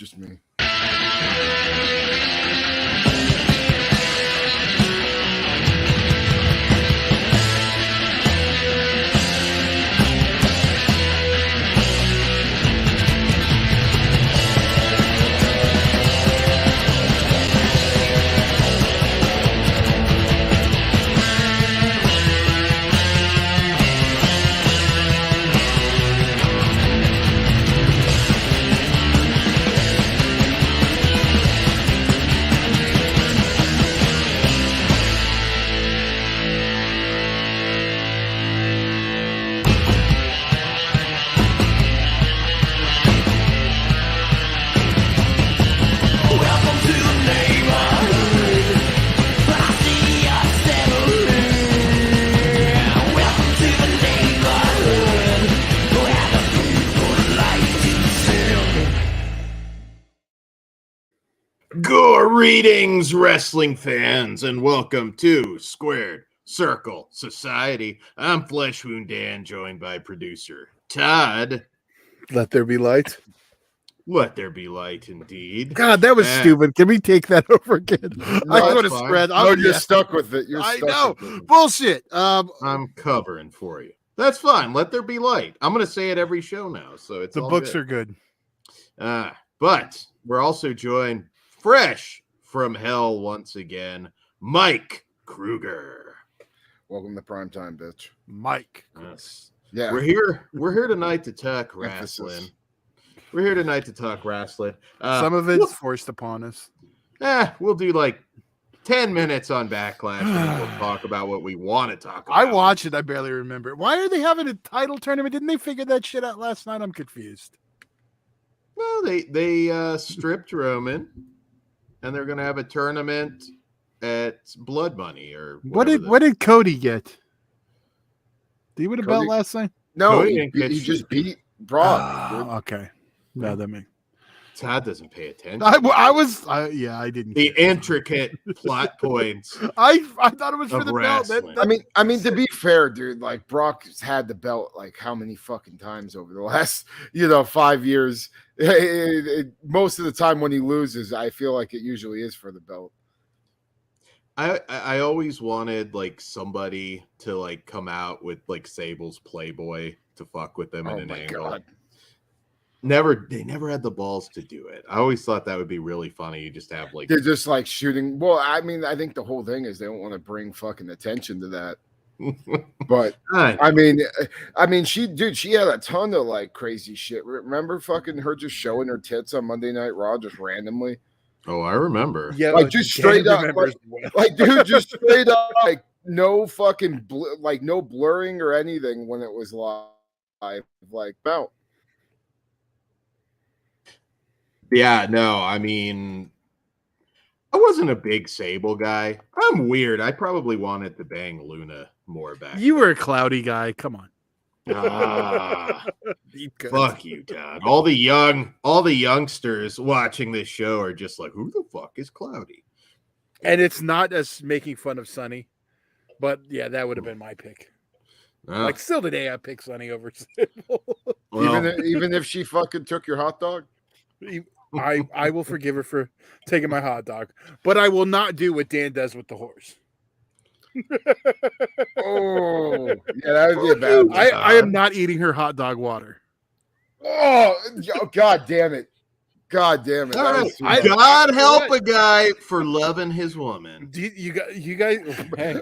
just me. Greetings, wrestling fans, and welcome to Squared Circle Society. I'm Flesh Wound Dan, joined by producer Todd. Let there be light. Let there be light, indeed. God, that was stupid. Can we take that over again? No, I go to fine. spread. No, you're stuck with it. I know. Bullshit. I'm covering for you. That's fine. Let there be light. I'm going to say it every show now, so it's the all books good. are good. But we're also joined fresh from hell once again, Mike Kruger. Welcome to primetime, bitch. Mike. Yes. Yeah. We're here tonight to talk Emphasis. wrestling. We're here tonight to talk wrestling. Some of it's forced upon us. We'll do like 10 minutes on Backlash and then we'll talk about what we want to talk about. I watched it. I barely remember. Why are they having a title tournament? Didn't they figure that shit out last night? I'm confused. Well, they stripped Roman, and they're going to have a tournament at Blood Money or What did Cody get? Did he win a belt Cody- last night? No, Cody he didn't get just beat Brock. dude. Okay. No, that makes. Todd doesn't pay attention. I didn't. The care. intricate plot points. I thought it was for of the belt. wrestling. I mean, to be fair, dude, like Brock's had the belt like how many fucking times over the last 5 years. Most of the time when he loses, I feel like it usually is for the belt. I always wanted like somebody to like come out with like Sable's Playboy to fuck with them in an angle. God. They never had the balls to do it. I always thought that would be really funny. You just have like They're just like shooting. Well, I mean, I think the whole thing is they don't want to bring fucking attention to that. But I mean, she had a ton of like crazy shit. Remember fucking her just showing her tits on Monday Night Raw just randomly? Oh, I remember. Yeah, Like just straight up, like dude, just straight up, like no fucking like no blurring or anything when it was live, like belt. Yeah, no, I mean, I wasn't a big Sable guy. I'm weird. I probably wanted to bang Luna more back. You were a cloudy guy. Come on. Fuck you, Todd. All the youngsters watching this show are just like, who the fuck is Cloudy? And it's not us making fun of Sonny, but yeah, that would have been my pick. Like still today, I pick Sonny over Sable. Even if she fucking took your hot dog. I will forgive her for taking my hot dog, but I will not do what Dan does with the horse. Oh, yeah, that would be a bad one. I am not eating her hot dog water. Oh, God damn it. God damn it. All right. God help a guy for loving his woman. You guys, hey,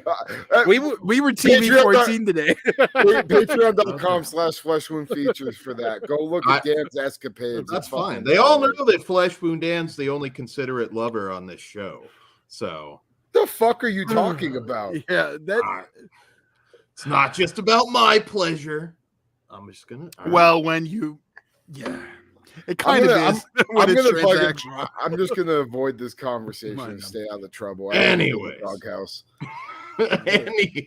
we were TV 14 today. Patreon.com/fleshwoundfeatures for that. Go look at Dan's escapades. That's fine. They all know that Flesh Wound Dan's the only considerate lover on this show. So the fuck are you talking about? Yeah, it's not just about my pleasure. I'm just gonna. It kind of is. I'm just gonna avoid this conversation and stay out of trouble. Anyways, doghouse.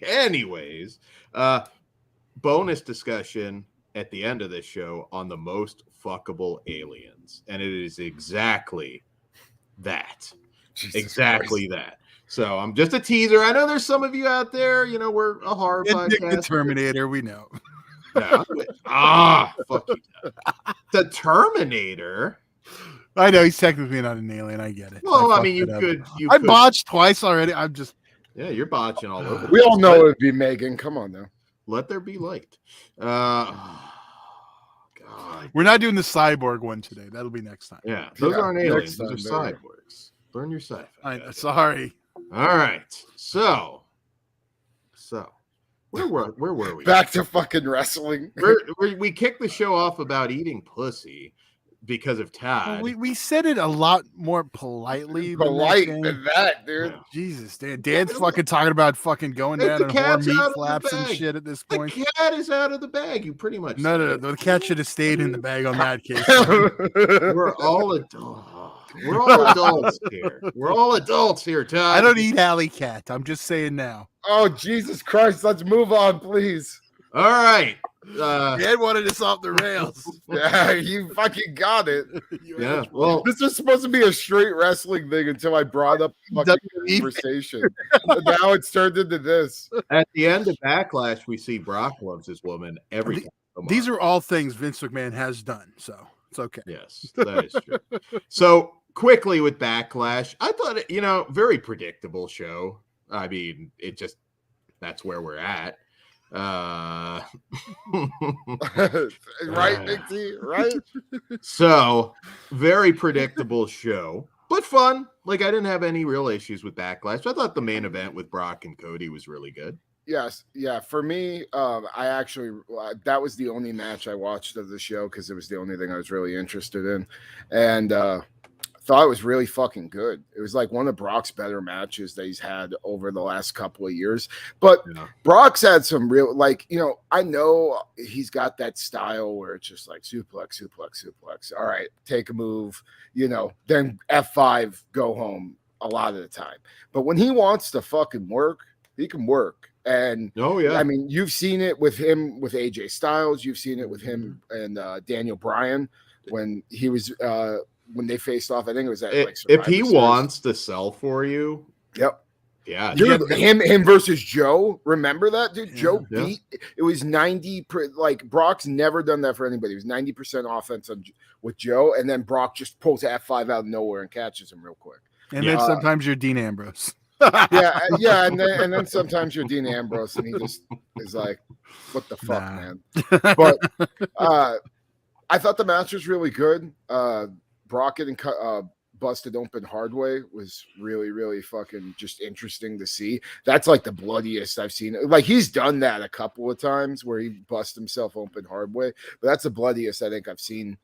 Anyways, bonus discussion at the end of this show on the most fuckable aliens, and it is exactly that. That. So I'm just a teaser. I know there's some of you out there. We're a horror podcast. The Terminator, we know. Fuck you. The Terminator. I know he's technically not an alien. I get it. Well, I mean, you could. I botched twice already. I'm just. Yeah, you're botching all over. We all know it'd be Megan. Come on now. Let there be light. God. We're not doing the cyborg one today. That'll be next time. Yeah, those aren't aliens. Those are cyborgs. Learn your sci-fi. Sorry. All right. So where were we? Back to fucking wrestling. We kicked the show off about eating pussy because of Todd. Well, we said it a lot more politely. Than that, dude. Yeah. Jesus, Dan's fucking talking about fucking going down and more meat flaps and shit at this point. The cat is out of the bag. You pretty much. No. The cat should have stayed in the bag on that case. We're all adults. We're all adults here. We're all adults here, Todd. I don't eat alley cat. I'm just saying now. Oh, Jesus Christ. Let's move on, please. All right. Dan wanted us off the rails. Yeah, you fucking got it. Yeah. Well, this was supposed to be a straight wrestling thing until I brought up the fucking conversation. Now it's turned into this. At the end of Backlash, we see Brock loves his woman every time. These are all things Vince McMahon has done, so it's okay. Yes, that is true. So quickly with Backlash, I thought it, very predictable show. I mean, that's where we're at. Right, Big T, right? So very predictable show, but fun. Like, I didn't have any real issues with Backlash. I thought the main event with Brock and Cody was really good. Yes, yeah. For me, I actually that was the only match I watched of the show because it was the only thing I was really interested in, and thought it was really fucking good. It was like one of Brock's better matches that he's had over the last couple of years. But Brock's had some real, I know he's got that style where it's just like suplex. All right, take a move, then F5, go home a lot of the time. But when he wants to fucking work, he can work. And I mean, you've seen it with him with AJ Styles. You've seen it with him and Daniel Bryan when he was when they faced off. I think it was at if he wants to sell for you. Yep. Yeah. Dude, him versus Joe. Remember that, dude? Joe beat. It was 90. Brock's never done that for anybody. It was 90% offense with Joe, and then Brock just pulls F5 out of nowhere and catches him real quick. And then sometimes you're Dean Ambrose. yeah, and then sometimes you're Dean Ambrose, and he just is like, "What the fuck, man?" But I thought the match was really good. Brock getting busted open hard way was really, really fucking just interesting to see. That's like the bloodiest I've seen. Like, he's done that a couple of times where he bust himself open hard way, but that's the bloodiest I think I've seen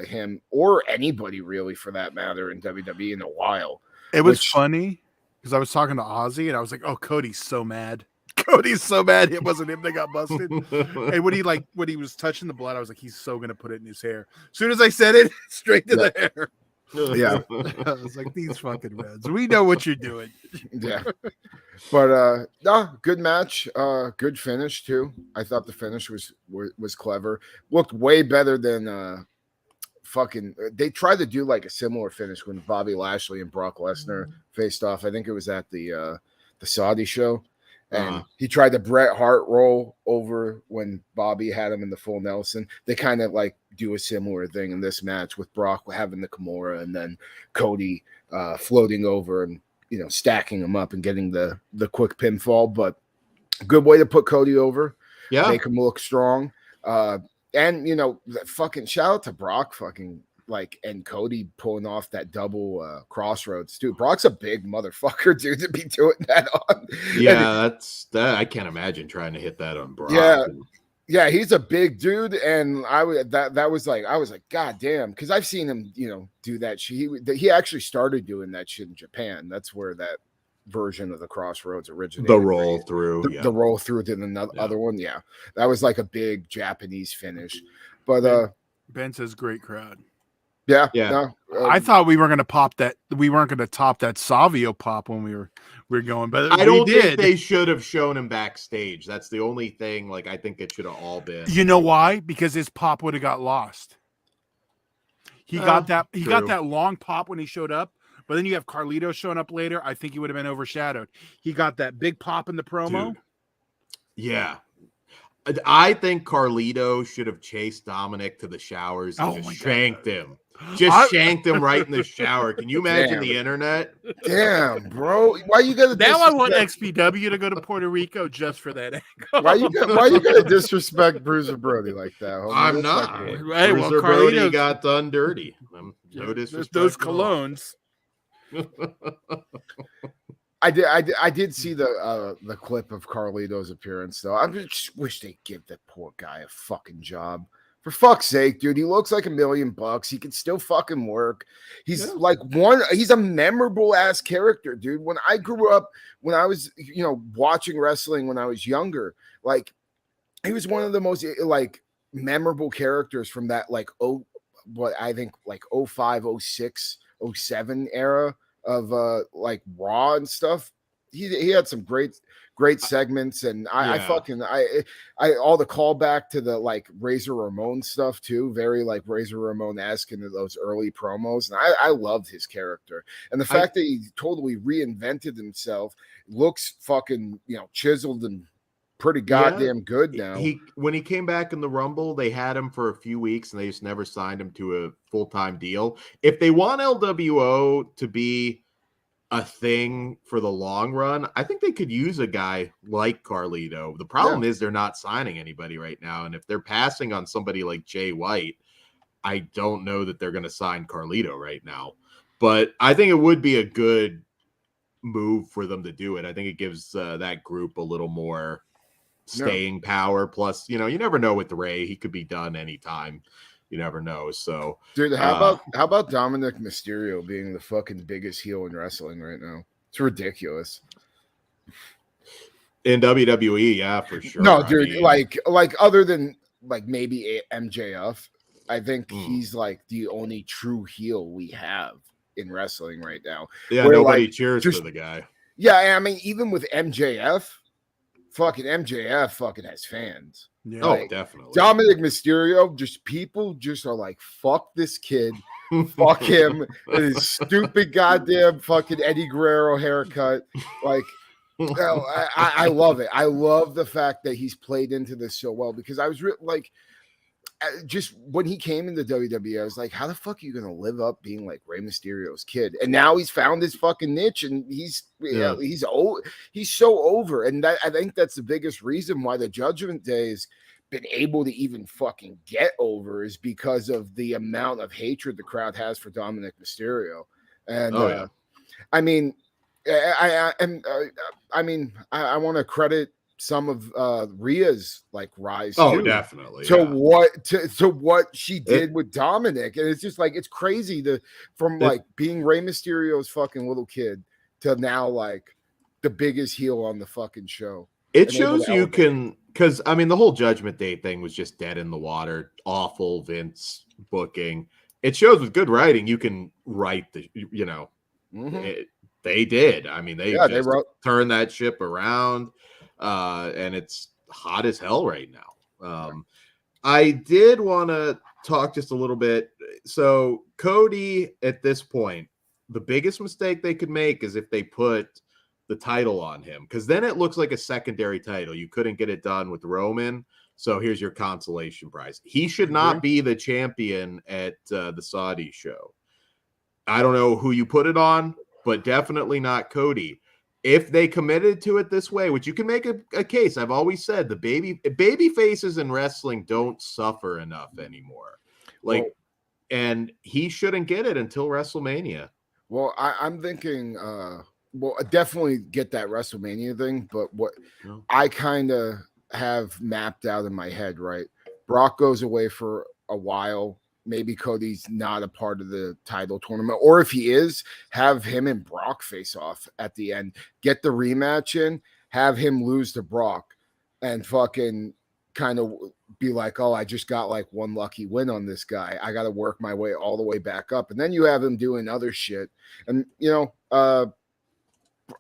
him or anybody really, for that matter, in WWE in a while. It was funny. Because I was talking to Ozzy and I was like, "Oh, Cody's so mad. Cody's so mad. It wasn't him that got busted." And when he was touching the blood, I was like, "He's so gonna put it in his hair." As soon as I said it, straight to the hair. Yeah, I was like, "These fucking Reds, we know what you're doing." Yeah, but good match, good finish too. I thought the finish was clever. Looked way better than they tried to do like a similar finish when Bobby Lashley and Brock Lesnar faced off. I think it was at the Saudi show, and he tried to Bret Hart roll over when Bobby had him in the full Nelson. They kind of like do a similar thing in this match with Brock having the Kimura and then Cody floating over and stacking him up and getting the quick pinfall. But good way to put Cody over. Yeah, make him look strong. And fucking shout out to Brock and Cody pulling off that double crossroads too. Brock's a big motherfucker, dude, to be doing that on. Yeah, I can't imagine trying to hit that on Brock. Yeah, he's a big dude, and I was like, God damn, because I've seen him, do that shit. He actually started doing that shit in Japan. That's where that version of the crossroads originated. The roll through, the roll through to the other one. Yeah, that was like a big Japanese finish. But Ben says great crowd. Yeah. No, I thought we were going to pop that. We weren't going to top that Savio pop when we were going, but I don't think they should have shown him backstage. That's the only thing. Like, I think it should have all been. You know why? Because his pop would have got lost. He got that. He got that long pop when he showed up. But then you have Carlito showing up later. I think he would have been overshadowed. He got that big pop in the promo. Dude. Yeah. I think Carlito should have chased Dominic to the showers and just shanked him. Just shanked him right in the shower. Can you imagine the internet? Damn, bro. Why you gotta now I want XPW to go to Puerto Rico just for that angle. Why you gotta disrespect Bruiser Brody like that? Homie? I'm not. Right, Bruiser Brody got done dirty. No disrespect. Those colognes. I did see the clip of Carlito's appearance though. I just wish they'd give that poor guy a fucking job. For fuck's sake, dude. He looks like $1 million. He can still fucking work. He's he's a memorable ass character, dude. When I grew up, when I was, watching wrestling when I was younger, like he was one of the most like memorable characters from that I think 05, 06, 07 era of like Raw and stuff. He had some great segments, and I all the callback to the like Razor Ramon stuff too, very like Razor Ramon-esque into those early promos, and I loved his character, and the fact that he totally reinvented himself, looks fucking chiseled and pretty goddamn good now. When he came back in the Rumble, they had him for a few weeks, and they just never signed him to a full-time deal. If they want LWO to be a thing for the long run, I think they could use a guy like Carlito. The problem is they're not signing anybody right now, and if they're passing on somebody like Jay White, I don't know that they're going to sign Carlito right now. But I think it would be a good move for them to do it. I think it gives that group a little more staying power. Plus, you never know with Ray; he could be done anytime. You never know. So, dude, how about Dominic Mysterio being the fucking biggest heel in wrestling right now? It's ridiculous. In WWE, yeah, for sure. No, dude, like other than like maybe MJF, I think he's like the only true heel we have in wrestling right now. Yeah, nobody cheers for the guy. Yeah, I mean, even with MJF fucking has fans. Yeah. Oh, definitely. Dominic Mysterio, people are like, fuck this kid, fuck him, and his stupid goddamn fucking Eddie Guerrero haircut. Like, I love it. I love the fact that he's played into this so well, because I was just when he came into WWE, I was like, how the fuck are you gonna live up being like Rey Mysterio's kid? And now he's found his fucking niche, and he's old. He's so over, and I think that's the biggest reason why the Judgment Day has been able to even fucking get over, is because of the amount of hatred the crowd has for Dominic Mysterio. And I mean, I want to credit some of Rhea's like rise too, definitely to what she did with Dominic, and it's just like, it's crazy from being Rey Mysterio's fucking little kid to now like the biggest heel on the fucking show. It shows you can, because I mean the whole Judgment Day thing was just dead in the water, awful Vince booking. It shows with good writing you can write the they did. I mean they turned that ship around. And it's hot as hell right now. I did want to talk just a little bit. So Cody, at this point, the biggest mistake they could make is if they put the title on him, because then it looks like a secondary title. You couldn't get it done with Roman. So here's your consolation prize. He should not be the champion at the Saudi show. I don't know who you put it on, but definitely not Cody. If they committed to it this way, which you can make a case, I've always said the baby faces in wrestling don't suffer enough anymore. And he shouldn't get it until WrestleMania. Well, I'm thinking, I definitely get that WrestleMania thing, but what I kind of have mapped out in my head, right? Brock goes away for a while. Maybe Cody's not a part of the title tournament, or if he is, have him and Brock face off at the end. Get the rematch in, have him lose to Brock, and fucking kind of be like, oh, I just got like one lucky win on this guy. I got to work my way all the way back up. And then you have him doing other shit. And,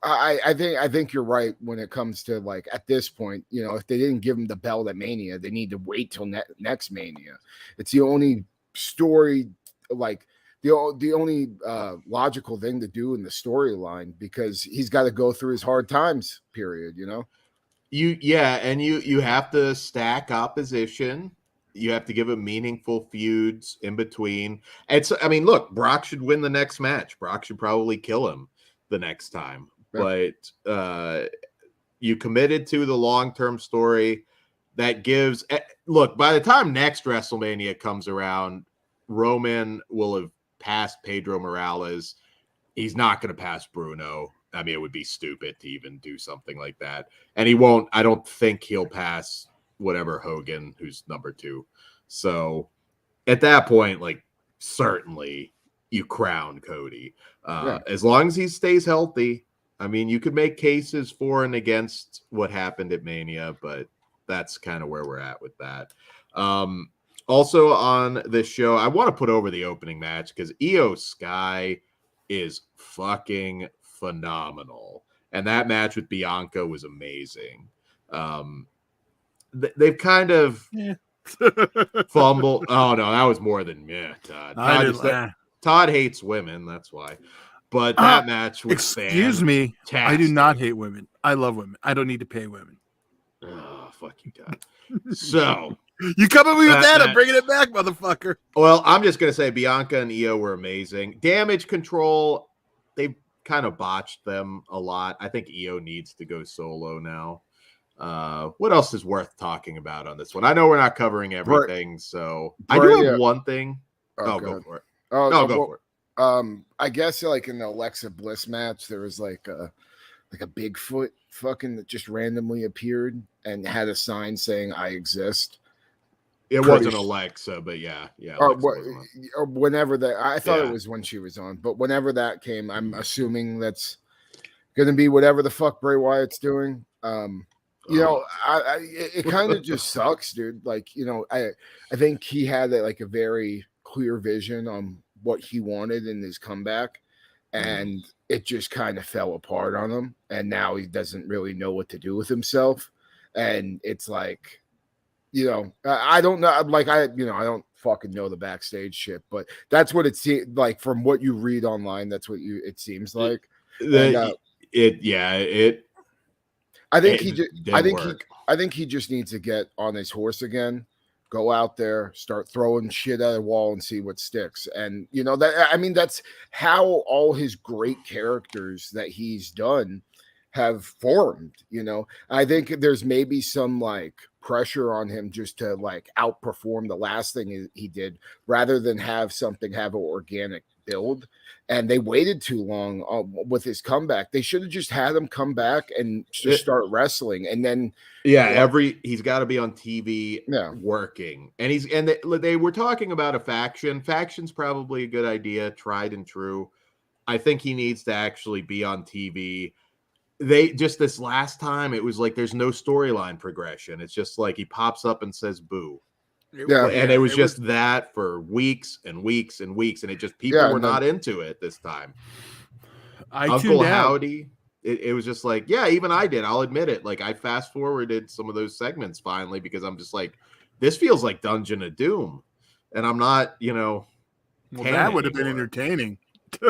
I think you're right when it comes to like, at this point, if they didn't give him the belt at Mania, they need to wait till next Mania. It's the only story, like the only logical thing to do in the storyline, because he's got to go through his hard times period. You have to stack opposition. You have to give him meaningful feuds in between. I mean, look, Brock should win the next match. Brock should probably kill him the next time. Yeah. But you committed to the long-term story that gives. Look, by the time next WrestleMania comes around, Roman will have passed Pedro Morales. He's not going to pass Bruno. I mean, it would be stupid to even do something like that. And he won't. I don't think he'll pass whatever Hogan, who's number 2. So at that point, like, certainly you crown Cody. As long as he stays healthy. I mean, you could make cases for and against what happened at Mania, but that's kind of where we're at with that. Also on this show, I want to put over the opening match because Io Sky is fucking phenomenal. And that match with Bianca was amazing. They've kind of fumbled. Oh, no, that was more than me, Todd. Todd hates women. That's why. But that match was excuse me. I do not hate women. I love women. I don't need to pay women. Oh, fuck you, Todd. So you come at me with that, I'm bringing it back, motherfucker. Well, I'm just going to say Bianca and Io were amazing. Damage Control, they've kind of botched them a lot. I think Io needs to go solo now. What else is worth talking about on this one? I know we're not covering everything, so I do have one thing. Go for it. Go for it. I guess like in the Alexa Bliss match, there was like a Bigfoot fucking that just randomly appeared and had a sign saying "I exist." It wasn't Alexa, but yeah. Or whenever that, I thought it was when she was on, but whenever that came, I'm assuming that's going to be whatever the fuck Bray Wyatt's doing. You know, it kind of just sucks, dude. Like, you know, I think he had like a very clear vision on what he wanted in his comeback, and it just kind of fell apart on him. And now he doesn't really know what to do with himself. And it's like, you know, I don't know. Like, I don't fucking know the backstage shit, but that's what it seems like from what you read online. That's what it seems like. I think he just needs to get on his horse again, go out there, start throwing shit at a wall and see what sticks. And you know that, I mean, that's how all his great characters that he's done have formed. You know, I think there's maybe some like pressure on him just to like outperform the last thing he did rather than have an organic build. And they waited too long with his comeback. They should have just had him come back and just start wrestling. And then he's got to be on TV working. And they were talking about a faction. Faction's probably a good idea, tried and true. I think he needs to actually be on TV. They just this last time, it was like there's no storyline progression. It's just like he pops up and says boo. It was just that for weeks and weeks and weeks, and it just people were not into it this time. Uncle Howdy, it was just like, even I did. I'll admit it. Like I fast forwarded some of those segments finally because I'm just like, this feels like Dungeon of Doom, and I'm not, Well, that would have been entertaining.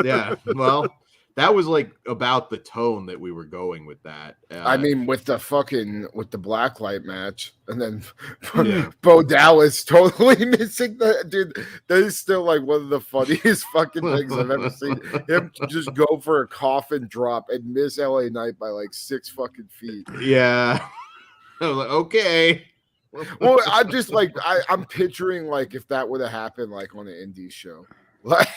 Yeah, well. That was like about the tone that we were going with that. I mean, with the Blacklight match, and then Bo Dallas totally missing that, dude. That is still like one of the funniest fucking things I've ever seen. Him just go for a coffin drop and miss LA Knight by like 6 fucking feet. Yeah, I was like, okay. Well, I'm just like I'm picturing like if that would have happened like on an indie show. Like,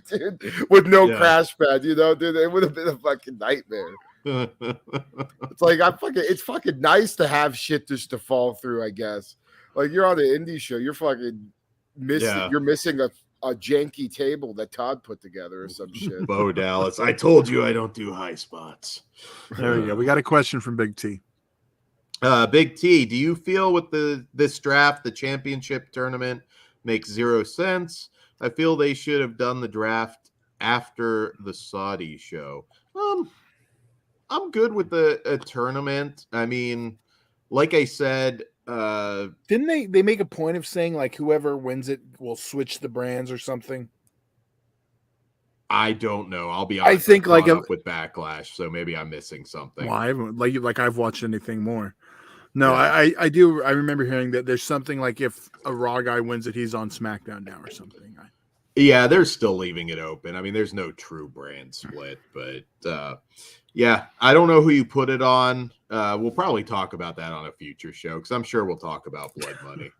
dude, with no crash pad, you know, dude, it would have been a fucking nightmare. It's like it's fucking nice to have shit just to fall through, I guess. Like you're on an indie show, you're fucking missing. You're missing a janky table that Todd put together or some shit. Bo Dallas, I told you I don't do high spots. There we go. We got a question from Big T. Big T, do you feel with this draft, the championship tournament makes 0 sense? I feel they should have done the draft after the Saudi show. I'm good with a tournament. I mean, like I said, didn't they make a point of saying like whoever wins it will switch the brands or something? I don't know. I'll be honest. I think like up with Backlash, so maybe I'm missing something. Well, I haven't I've watched anything more. No, Yeah. I do. I remember hearing that there's something like if a Raw guy wins it, he's on SmackDown now or something. Yeah, they're still leaving it open. I mean, there's no true brand split, but yeah, I don't know who you put it on. We'll probably talk about that on a future show because I'm sure we'll talk about Blood Money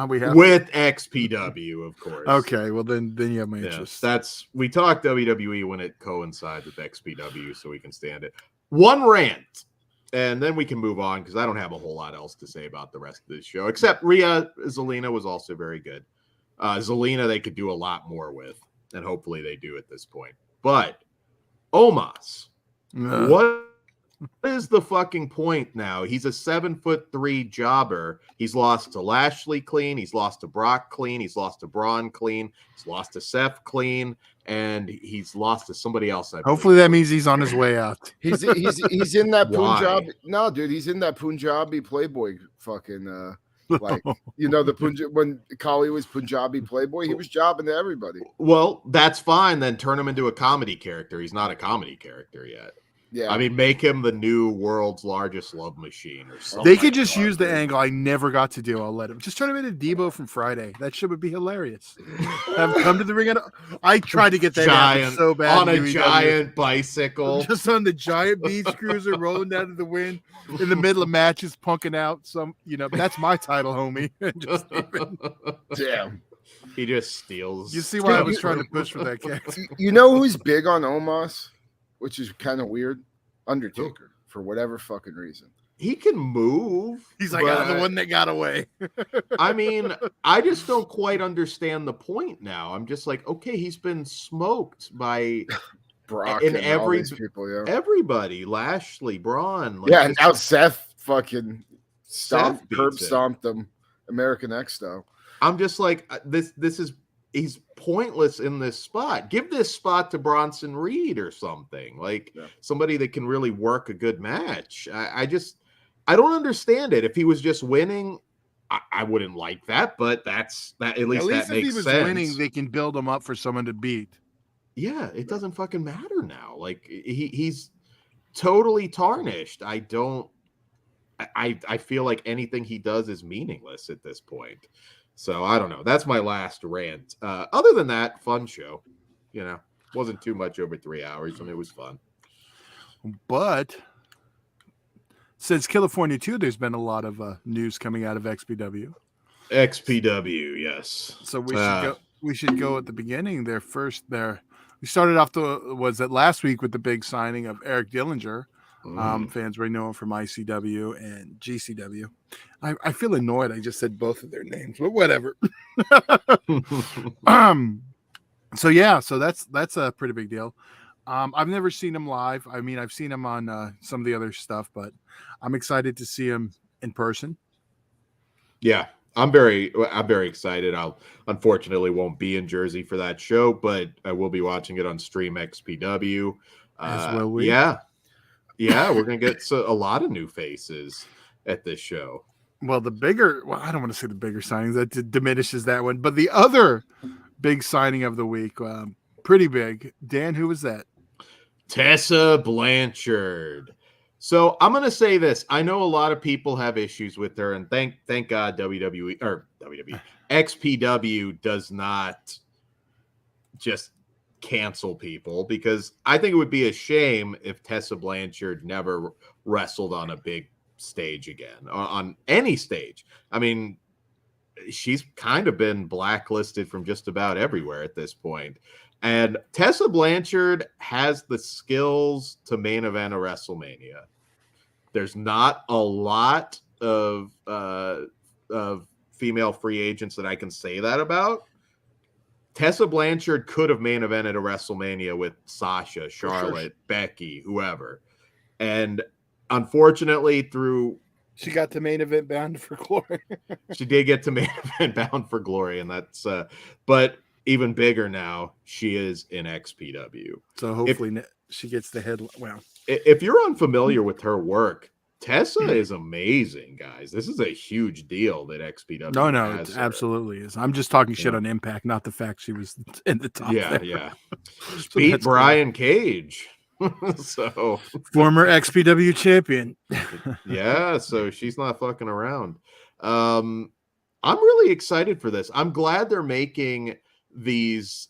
We have with XPW, of course. Okay, well then you have my interest. We talk WWE when it coincides with XPW, so we can stand it. One rant, and then we can move on because I don't have a whole lot else to say about the rest of this show, except Rhea Zelina was also very good. Zelina they could do a lot more with, and hopefully they do at this point. But Omos, what is the fucking point now? He's a 7'3" jobber. He's lost to Lashley clean. He's lost to Brock clean. He's lost to Braun clean. He's lost to Seth clean, and he's lost to somebody else. Hopefully that means he's on his way out. He's in that Punjabi. No, dude, he's in that Punjabi Playboy fucking. Like, you know, when Kali was Punjabi Playboy, he was jobbing to everybody. Well, that's fine. Then turn him into a comedy character. He's not a comedy character yet. Yeah, I mean, make him the new world's largest love machine or something. They could just use the angle I never got to do. I'll let him. Just turn him into Debo from Friday. That shit would be hilarious. Have him come to the ring. I tried to get that so bad on a giant bicycle, just on the giant beach cruiser, rolling down to the wind in the middle of matches, punking out some. You know, that's my title, homie. Just damn. He just steals. You see why I was trying to push for that kick. You know who's big on Omos? Which is kind of weird. Undertaker, for whatever fucking reason. He can move. He's like, I'm the one that got away. I mean, I just don't quite understand the point now. I'm just like, okay, he's been smoked by Brock and all these people, yeah. Everybody, Lashley, Braun. Like, yeah, and now Seth fucking curb stomped them American X style. I'm just like, he's pointless in this spot. Give this spot to Bronson Reed or something, like somebody that can really work a good match. I don't understand it. If he was just winning, I wouldn't like that, but that's that. At least that makes sense. If he was winning, they can build him up for someone to beat. Yeah, it doesn't fucking matter now. Like he's totally tarnished. I feel like anything he does is meaningless at this point. So I don't know. That's my last rant. Other than that, fun show. You know, wasn't too much over 3 hours, and it was fun. But since California 2, there's been a lot of news coming out of XPW. XPW, yes. So we should go at the beginning. We started off last week with the big signing of Eric Dillinger. Fans may know him from ICW and GCW. I feel annoyed. I just said both of their names, but whatever. So that's a pretty big deal. I've never seen him live. I mean, I've seen him on some of the other stuff, but I'm excited to see him in person. Yeah, I'm very excited. I'll unfortunately won't be in Jersey for that show, but I will be watching it on Stream XPW. As well we. Yeah, we're gonna get a lot of new faces at this show. Well, I don't want to say the bigger signings. That diminishes that one. But the other big signing of the week, pretty big. Dan, who was that? Tessa Blanchard. So I'm gonna say this. I know a lot of people have issues with her, and thank God XPW does not just cancel people, because I think it would be a shame if Tessa Blanchard never wrestled on a big stage again, on any stage. I mean, she's kind of been blacklisted from just about everywhere at this point. And Tessa Blanchard has the skills to main event a WrestleMania. There's not a lot of female free agents that I can say that about. Tessa Blanchard could have main evented a WrestleMania with Sasha, Charlotte, Becky, whoever. And unfortunately, she got to main event Bound for Glory. She did get to main event Bound for Glory, and that's but even bigger now, she is in XPW. So hopefully she gets the head. Well, if you're unfamiliar with her work, Tessa is amazing, guys. This is a huge deal that XPW. No, it absolutely is. I'm just talking shit on Impact, not the fact she was in the top. Yeah. Beat Brian Cage. So former XPW champion. yeah, so she's not fucking around. I'm really excited for this. I'm glad they're making these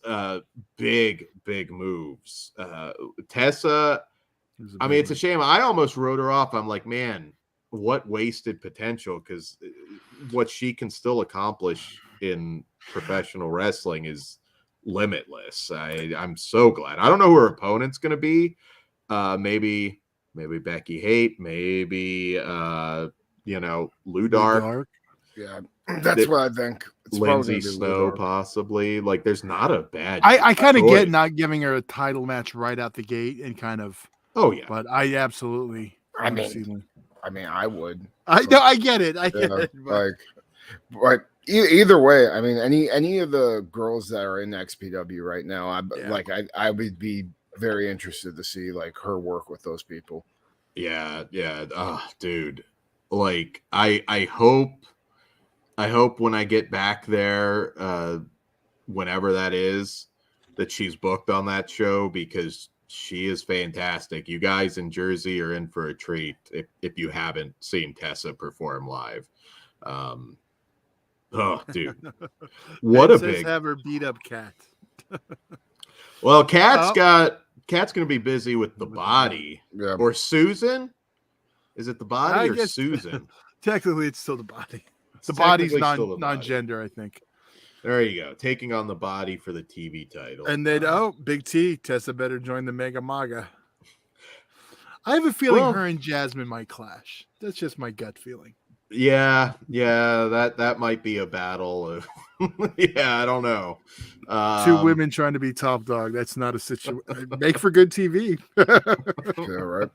big moves. Tessa, I mean, it's a shame. I almost wrote her off. I'm like, man, what wasted potential, because what she can still accomplish in professional wrestling is limitless. I'm so glad. I don't know who her opponent's going to be. Maybe Becky Haight, maybe Lou Dark. Yeah, that's what I think. It's Lindsay Snow, possibly. Like, there's not a bad. I kind of get not giving her a title match right out the gate and kind of. Oh yeah, but I absolutely. I mean, I would. I get it. I get it. But either way, I mean, any of the girls that are in XPW right now, I would be very interested to see like her work with those people. Yeah. Oh, dude. Like, I hope when I get back there, whenever that is, that she's booked on that show, because she is fantastic. You guys in Jersey are in for a treat if you haven't seen Tessa perform live. Oh, dude. What a big... have her beat up Kat. Well, Kat's going to be busy with the body. Yeah. Or Susan? Is it the body or Susan? Technically, it's still the body. The body's non-gender, I think. There you go. Taking on the body for the TV title. And then, Big T, Tessa better join the Mega Maga. I have a feeling her and Jasmine might clash. That's just my gut feeling. Yeah, that might be a battle. Yeah, I don't know. Two women trying to be top dog. That's not a situation. Make for good TV. Yeah, right.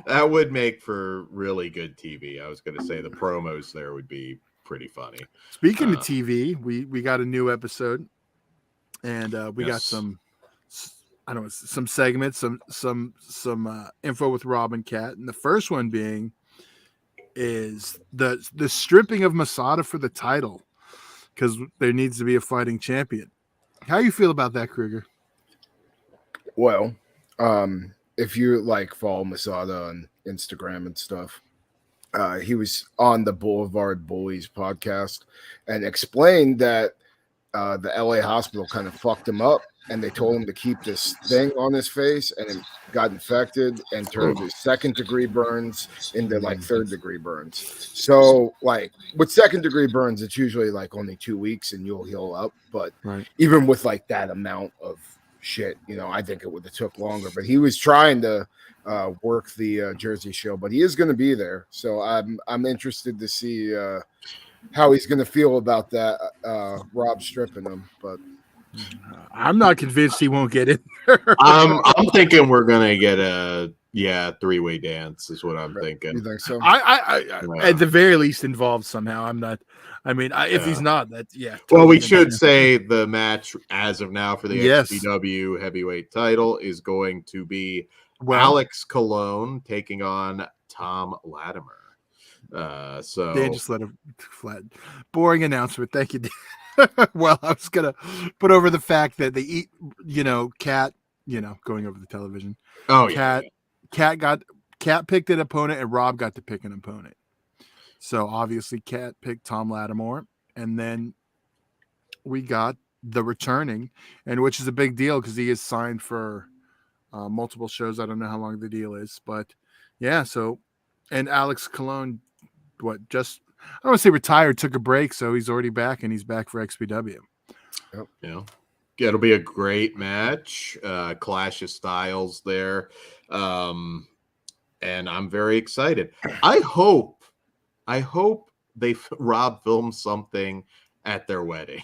That would make for really good TV. I was going to say the promos there would be pretty funny. Speaking of TV, we got a new episode, and we got some segments, some info with Rob and Kat, and the first one being is the stripping of Masada for the title, because there needs to be a fighting champion. How you feel about that, Krieger? Well, if you like follow Masada on Instagram and stuff, he was on the Boulevard Bullies podcast and explained that the LA hospital kind of fucked him up, and they told him to keep this thing on his face, and it got infected and turned his 2nd-degree burns into like 3rd-degree burns. So like with 2nd-degree burns, it's usually like only 2 weeks and you'll heal up. But even with like that amount of shit, I think it would have took longer. But he was trying to work the Jersey show, but he is going to be there. So I'm interested to see how he's going to feel about that, Rob stripping him. But I'm not convinced he won't get it. I'm thinking we're gonna get a 3-way dance is what I'm thinking. You think so? I at the very least involved somehow. I'm not. I mean, if he's not, that's Totally well, we should say the match as of now for the XPW heavyweight title is going to be Alex Colon taking on Tom Latimer. So they just let him flat. Boring announcement. Thank you. Well, I was gonna put over the fact that they eat, Kat, going over the television. Oh, Kat picked an opponent, and Rob got to pick an opponent. So obviously, Kat picked Tom Lattimore, and then we got the returning, and which is a big deal because he is signed for multiple shows. I don't know how long the deal is, but yeah. So, and Alex Colon, I don't want to say retired, took a break, so he's already back, and he's back for XPW. Yep. Yeah. It'll be a great match. Clash of styles there. And I'm very excited. I hope Rob films something at their wedding.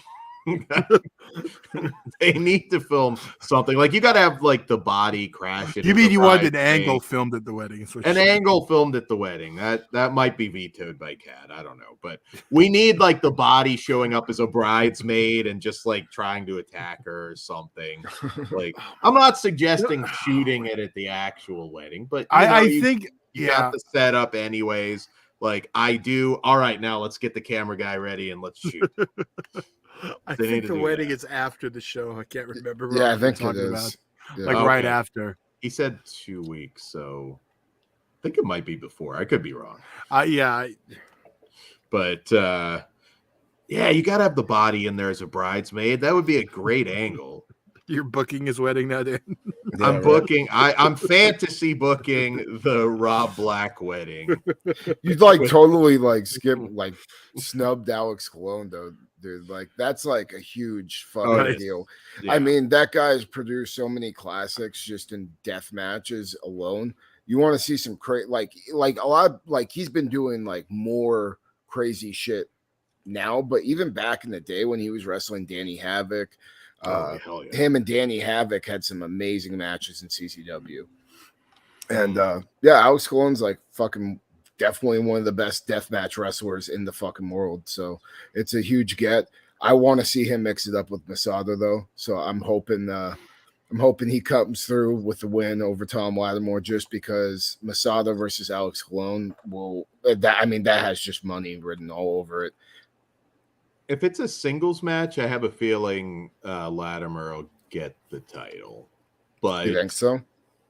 They need to film something. Like, you got to have like the body crash. You mean you want an angle filmed at the wedding? An angle filmed at the wedding. That might be vetoed by Kat. I don't know, but we need like the body showing up as a bridesmaid and just like trying to attack her or something. Like, I'm not suggesting shooting it at the actual wedding, but I think you got the setup anyways. Like, I do. All right, now let's get the camera guy ready and let's shoot. I think the wedding is after the show. I can't remember. Yeah, I think it is. Like right after. He said 2 weeks, so I think it might be before. I could be wrong. Yeah. But yeah, you got to have the body in there as a bridesmaid. That would be a great angle. You're booking his wedding now, Dan. Yeah, I'm booking. I'm fantasy booking the Rob Black wedding. You'd like totally like snubbed Alex Colon though, dude. Like that's like a huge fucking deal. Yeah. I mean, that guy's produced so many classics just in death matches alone. You want to see some like a lot like he's been doing like more crazy shit now, but even back in the day when he was wrestling Danny Havoc. Him and Danny Havoc had some amazing matches in CCW. And Alex Colon's like fucking definitely one of the best deathmatch wrestlers in the fucking world. So it's a huge get. I want to see him mix it up with Masada though. So I'm hoping he comes through with the win over Tom Lattimore just because Masada versus Alex Colon that has just money written all over it. If it's a singles match, I have a feeling Latimer will get the title. But you think so?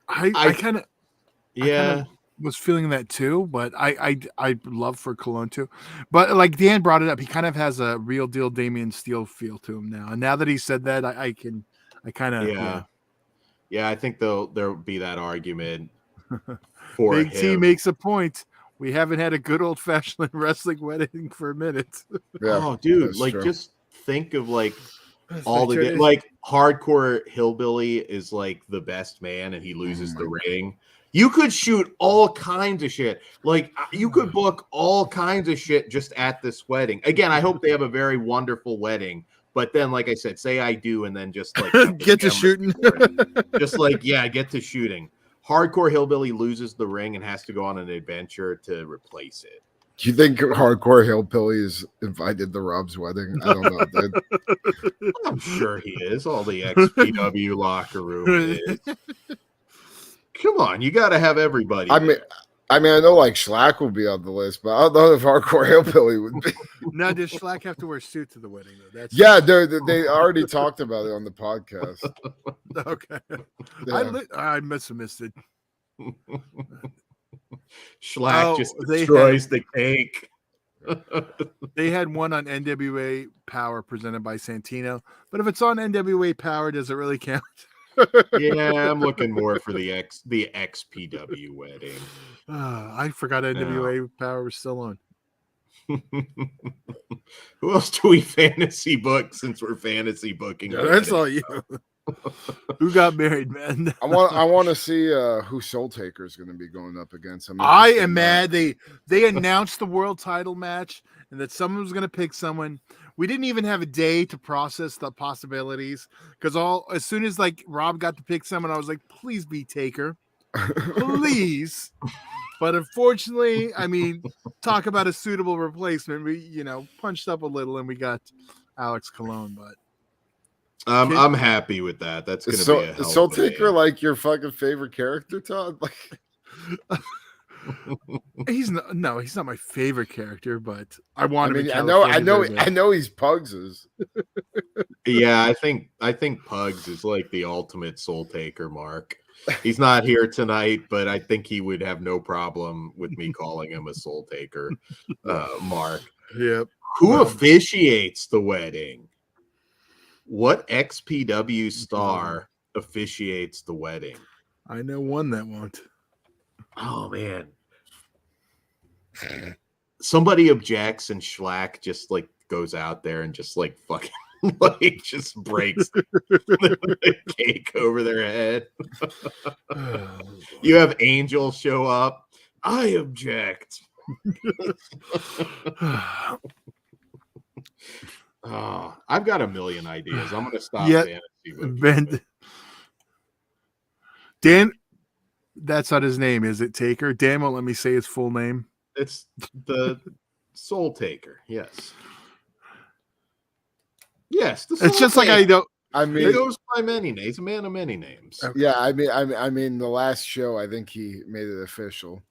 I kind of was feeling that too, but I love for Colon too. But like Dan brought it up, he kind of has a real deal Damian Steele feel to him now. And now that he said that, I kind of I think there'll be that argument for Big him. T makes a point. We haven't had a good old-fashioned wrestling wedding for a minute. Yeah, oh, dude, like true. Just think of like all the like hardcore hillbilly is like the best man and he loses the ring. You could shoot all kinds of shit. Like you could book all kinds of shit just at this wedding. Again, I hope they have a very wonderful wedding. But then, like I said, say I do and then just like get to shooting. Just like, get to shooting. Hardcore hillbilly loses the ring and has to go on an adventure to replace it. Do you think Hardcore Hillbilly is invited to Rob's wedding? I don't know, dude. I'm sure he is. All the XPW locker room is. Come on, you got to have everybody. I mean, I know like Schlack will be on the list, but I don't know if Hardcore Hillbilly would be. Now, does Schlack have to wear a suit to the wedding? Though? They already talked about it on the podcast. Okay. Yeah. I must have missed it. Schlack just destroys the cake. They had one on NWA Power presented by Santino, but if it's on NWA Power, does it really count? Yeah, I'm looking more for the XPW wedding. I forgot NWA Power was still on. Who else do we fantasy book since we're fantasy booking? Yeah, that's all you. Who got married, man? I want to see who Soul Taker is going to be going up against. I am mad. They announced the world title match and that someone was going to pick someone. We didn't even have a day to process the possibilities because as soon as like Rob got to pick someone, I was like, please be Taker, please. But unfortunately, I mean, talk about a suitable replacement. We punched up a little and we got Alex Colon, but. I'm happy with that. That's going to be a hell Soul Taker like your fucking favorite character, Todd? Like he's not my favorite character, but I want him. I know he's Pugs's. Yeah, I think Pugs is like the ultimate Soul Taker mark. He's not here tonight, but I think he would have no problem with me calling him a Soul Taker mark. Yep. Who officiates the wedding? What XPW star officiates the wedding? I know one that won't. Oh, man. Somebody objects and Schlack just like goes out there and just like fucking like just breaks the cake over their head. You have Angel show up. I object. Oh, I've got a million ideas. I'm going to stop. Ben, Dan, that's not his name, is it? Taker. Dan won't let me say his full name. It's the Soul Taker. Yes. Yes. It's just Taker. Like I don't. I mean, he goes by many names. A man of many names. Yeah, I mean, the last show, I think he made it official.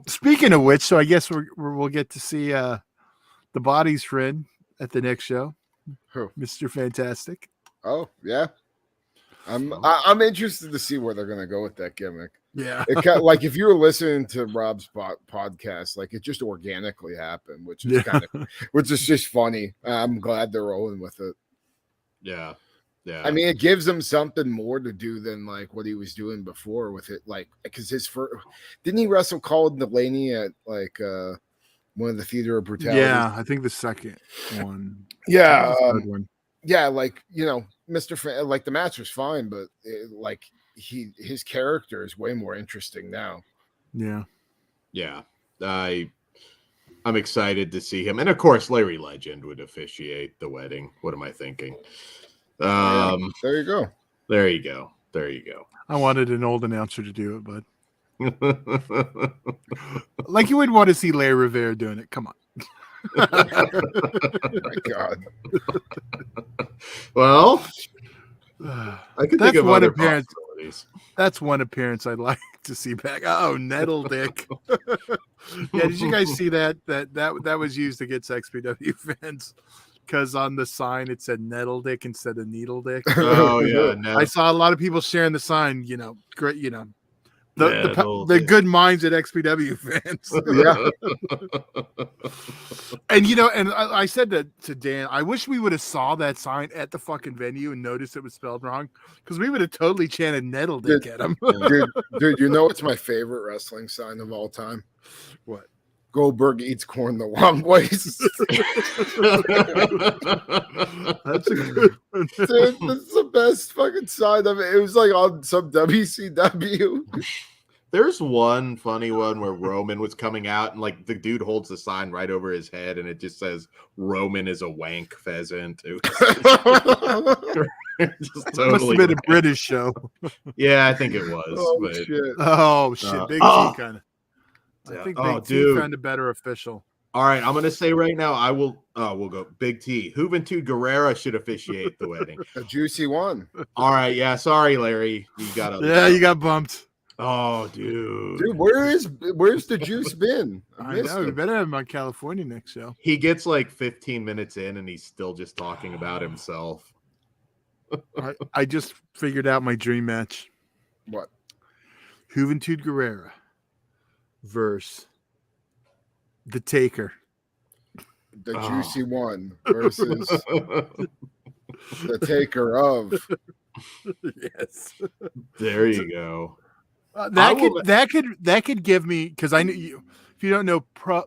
Speaking of which, so I guess we'll get to see the Body's friend at the next show, Who? Mr. Fantastic. Oh yeah, I'm interested to see where they're gonna go with that gimmick. Yeah, It kind of, like if you were listening to Rob's podcast, like it just organically happened, which is which is just funny. I'm glad they're rolling with it. Yeah. I mean, it gives him something more to do than like what he was doing before with it. Like, because his first, didn't he wrestle Colin Delaney at like one of the Theater of Brutality? Yeah, I think the second one. Yeah, third one. Yeah, like Mr. Like the match was fine, but like his character is way more interesting now. Yeah. I'm excited to see him, and of course, Larry Legend would officiate the wedding. What am I thinking? There you go. There you go. There you go. I wanted an old announcer to do it, but like you wouldn't want to see Larry Rivera doing it. Come on. Oh my God. Well, I could think of other possibilities. That's one appearance I'd like to see back. Oh, Nettle Dick. Yeah, did you guys see that? That was used against XPW fans. Because on the sign it said Nettle Dick instead of Needle Dick. Oh yeah, I saw a lot of people sharing the sign. Great. The good minds at XPW fans. Yeah. And I said to Dan, I wish we would have saw that sign at the fucking venue and noticed it was spelled wrong, because we would have totally chanted Nettle Dick at him. Dude, you know what's my favorite wrestling sign of all time? What? Goldberg eats corn the long ways. That's a good one. Dude, that's the best fucking sign of it. It was like on some WCW. There's one funny one where Roman was coming out and like the dude holds the sign right over his head and it just says Roman is a wank pheasant. It was just totally must have been a British show. Yeah, I think it was. Oh shit. Big T kind of. I think Big T found a better official. All right, I'm going to say right now, we'll go Big T. Juventud Guerrera should officiate the wedding. A juicy one. All right, yeah, sorry, Larry. You got bumped. Oh, dude. Dude, where's the juice been? I know. We better have him on California next show. He gets like 15 minutes in and he's still just talking about himself. I just figured out my dream match. What? Juventud Guerrera versus The Taker. The juicy one versus the Taker of. Yes. There you go. That could give me, because I know you. If you don't know,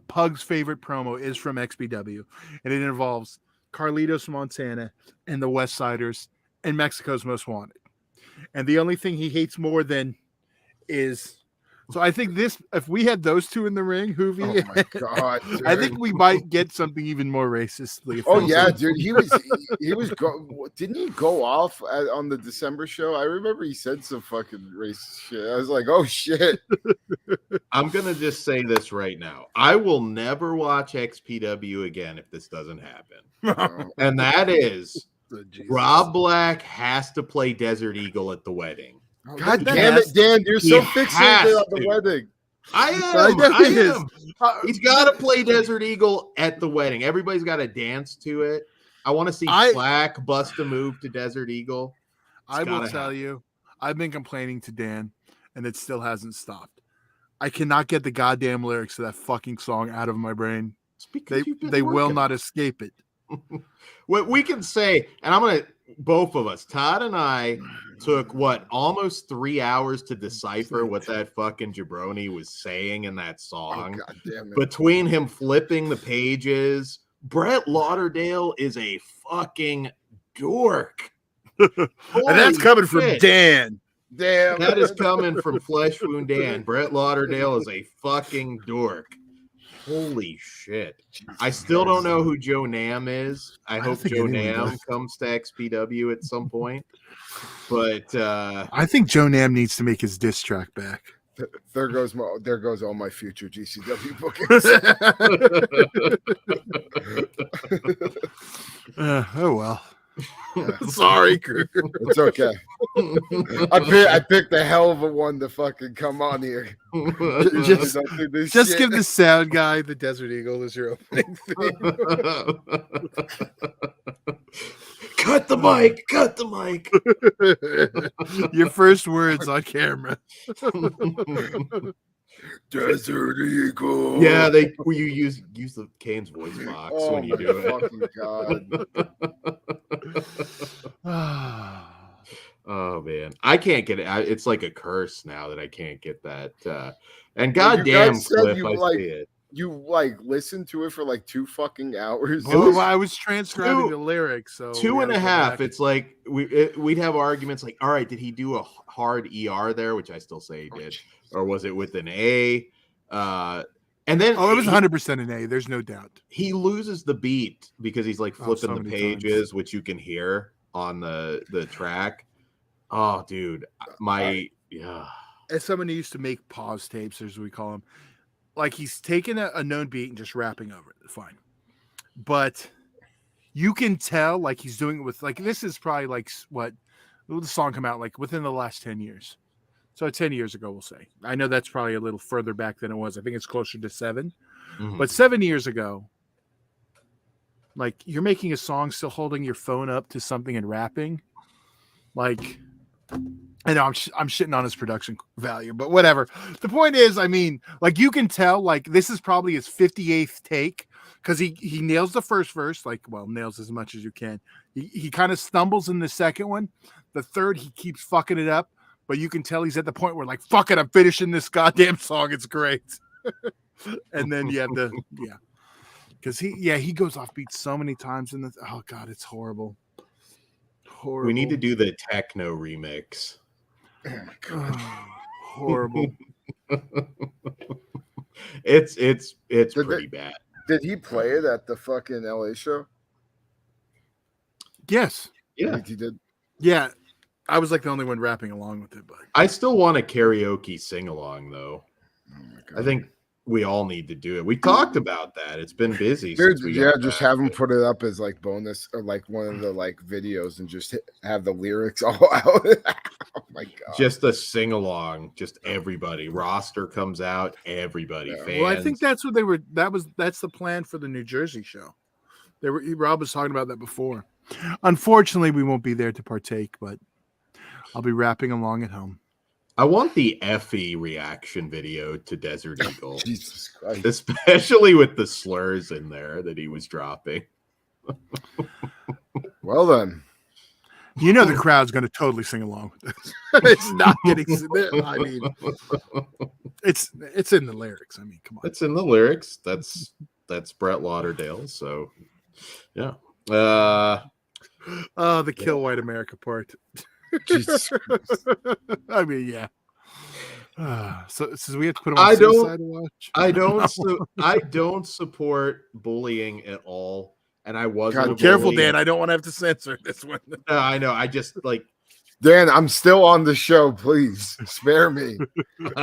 Pug's favorite promo is from XPW, and it involves Carlitos Montana and the West Siders and Mexico's Most Wanted. And the only thing he hates more than is. So I think if we had those two in the ring, Hoovy, oh my God, dude. I think we might get something even more racistly. Oh yeah, dude, he was didn't he go off on the December show? I remember he said some fucking racist shit. I was like, oh shit. I'm gonna just say this right now. I will never watch XPW again if this doesn't happen. And that is Rob Black has to play Desert Eagle at the wedding. God damn it, Dan! You're so fixated on the wedding. I am. He's got to play Desert Eagle at the wedding. Everybody's got to dance to it. I want to see Slack bust a move to Desert Eagle. I will tell you, I've been complaining to Dan, and it still hasn't stopped. I cannot get the goddamn lyrics to that fucking song out of my brain. They will not escape it. What we can say, and both of us, Todd and I, took almost 3 hours to decipher what that fucking jabroni was saying in that song. God damn it. Between him flipping the pages, Brett Lauderdale is a fucking dork. And that's coming from Dan. Damn. That is coming from Flesh Wound Dan. Brett Lauderdale is a fucking dork. Holy shit. I still don't know who Joe Nam is. I hope Joe Nam comes to XPW at some point. But I think Joe Nam needs to make his diss track back. There goes all my future GCW bookings. Oh well. Sorry, Kruger. It's okay. I picked a hell of a one to fucking come on here. Just give the sound guy the Desert Eagle as your opening thing. Cut the mic. Cut the mic. Your first words on camera. Desert Eagle. Yeah, you use the Kane's voice box when you do it. Fucking God. Oh man, I can't get it. It's like a curse now that I can't get that. And goddamn, Cliff, I see it. You like listened to it for like 2 fucking hours. Well, I was transcribing the lyrics, so 2.5. It's like we'd have arguments like, all right, did he do a hard ER there, which I still say he did, or was it with an A? And then it was 100% an A. There's no doubt. He loses the beat because he's like flipping the pages, which you can hear on the track. Oh, dude, As someone who used to make pause tapes, as we call them, like he's taking a known beat and just rapping over it. Fine, but you can tell like he's doing it with like this is probably like what the song come out like within the last 10 years. So 10 years ago, we'll say. I know that's probably a little further back than it was. I think it's closer to 7. Mm-hmm. But 7 years ago, like you're making a song still holding your phone up to something and rapping. Like, I know I'm shitting on his production value, but whatever. The point is, I mean, like you can tell like this is probably his 58th take because he nails the first verse, like, well, nails as much as you can. He kind of stumbles in the second one. The third, he keeps fucking it up. But you can tell he's at the point where, like, fuck it, I'm finishing this goddamn song. It's great. And then you have because he goes off beat so many times in the. Oh god, it's horrible. Horrible. We need to do the techno remix. Oh my god, horrible. It's pretty bad. Did he play it at the fucking LA show? Yes. Yeah, he did. Yeah. I was like the only one rapping along with it, but I still want a karaoke sing along though. Oh my god. I think we all need to do it. We talked about that. It's been busy. Dude, just have him put it up as like bonus or like one of the like videos and just have the lyrics all out. Oh my god. Just a sing along. Just everybody. Roster comes out. Everybody. Yeah. Fans. Well, I think that's what they were. That's the plan for the New Jersey show. Rob was talking about that before. Unfortunately, we won't be there to partake, but I'll be rapping along at home. I want the Effie reaction video to Desert Eagle. Jesus Christ. Especially with the slurs in there that he was dropping. Well then. You know the crowd's going to totally sing along with this. It's not getting. I mean, it's in the lyrics. I mean, come on. It's in the lyrics. That's Brett Lauderdale. So, yeah. The kill white America part. Jesus Christ. I mean, yeah. So we have to put him on Suicide Watch. I don't support bullying at all. And I wasn't. Careful, Dan. I don't want to have to censor this one. No, I know. I just like Dan. I'm still on the show. Please spare me.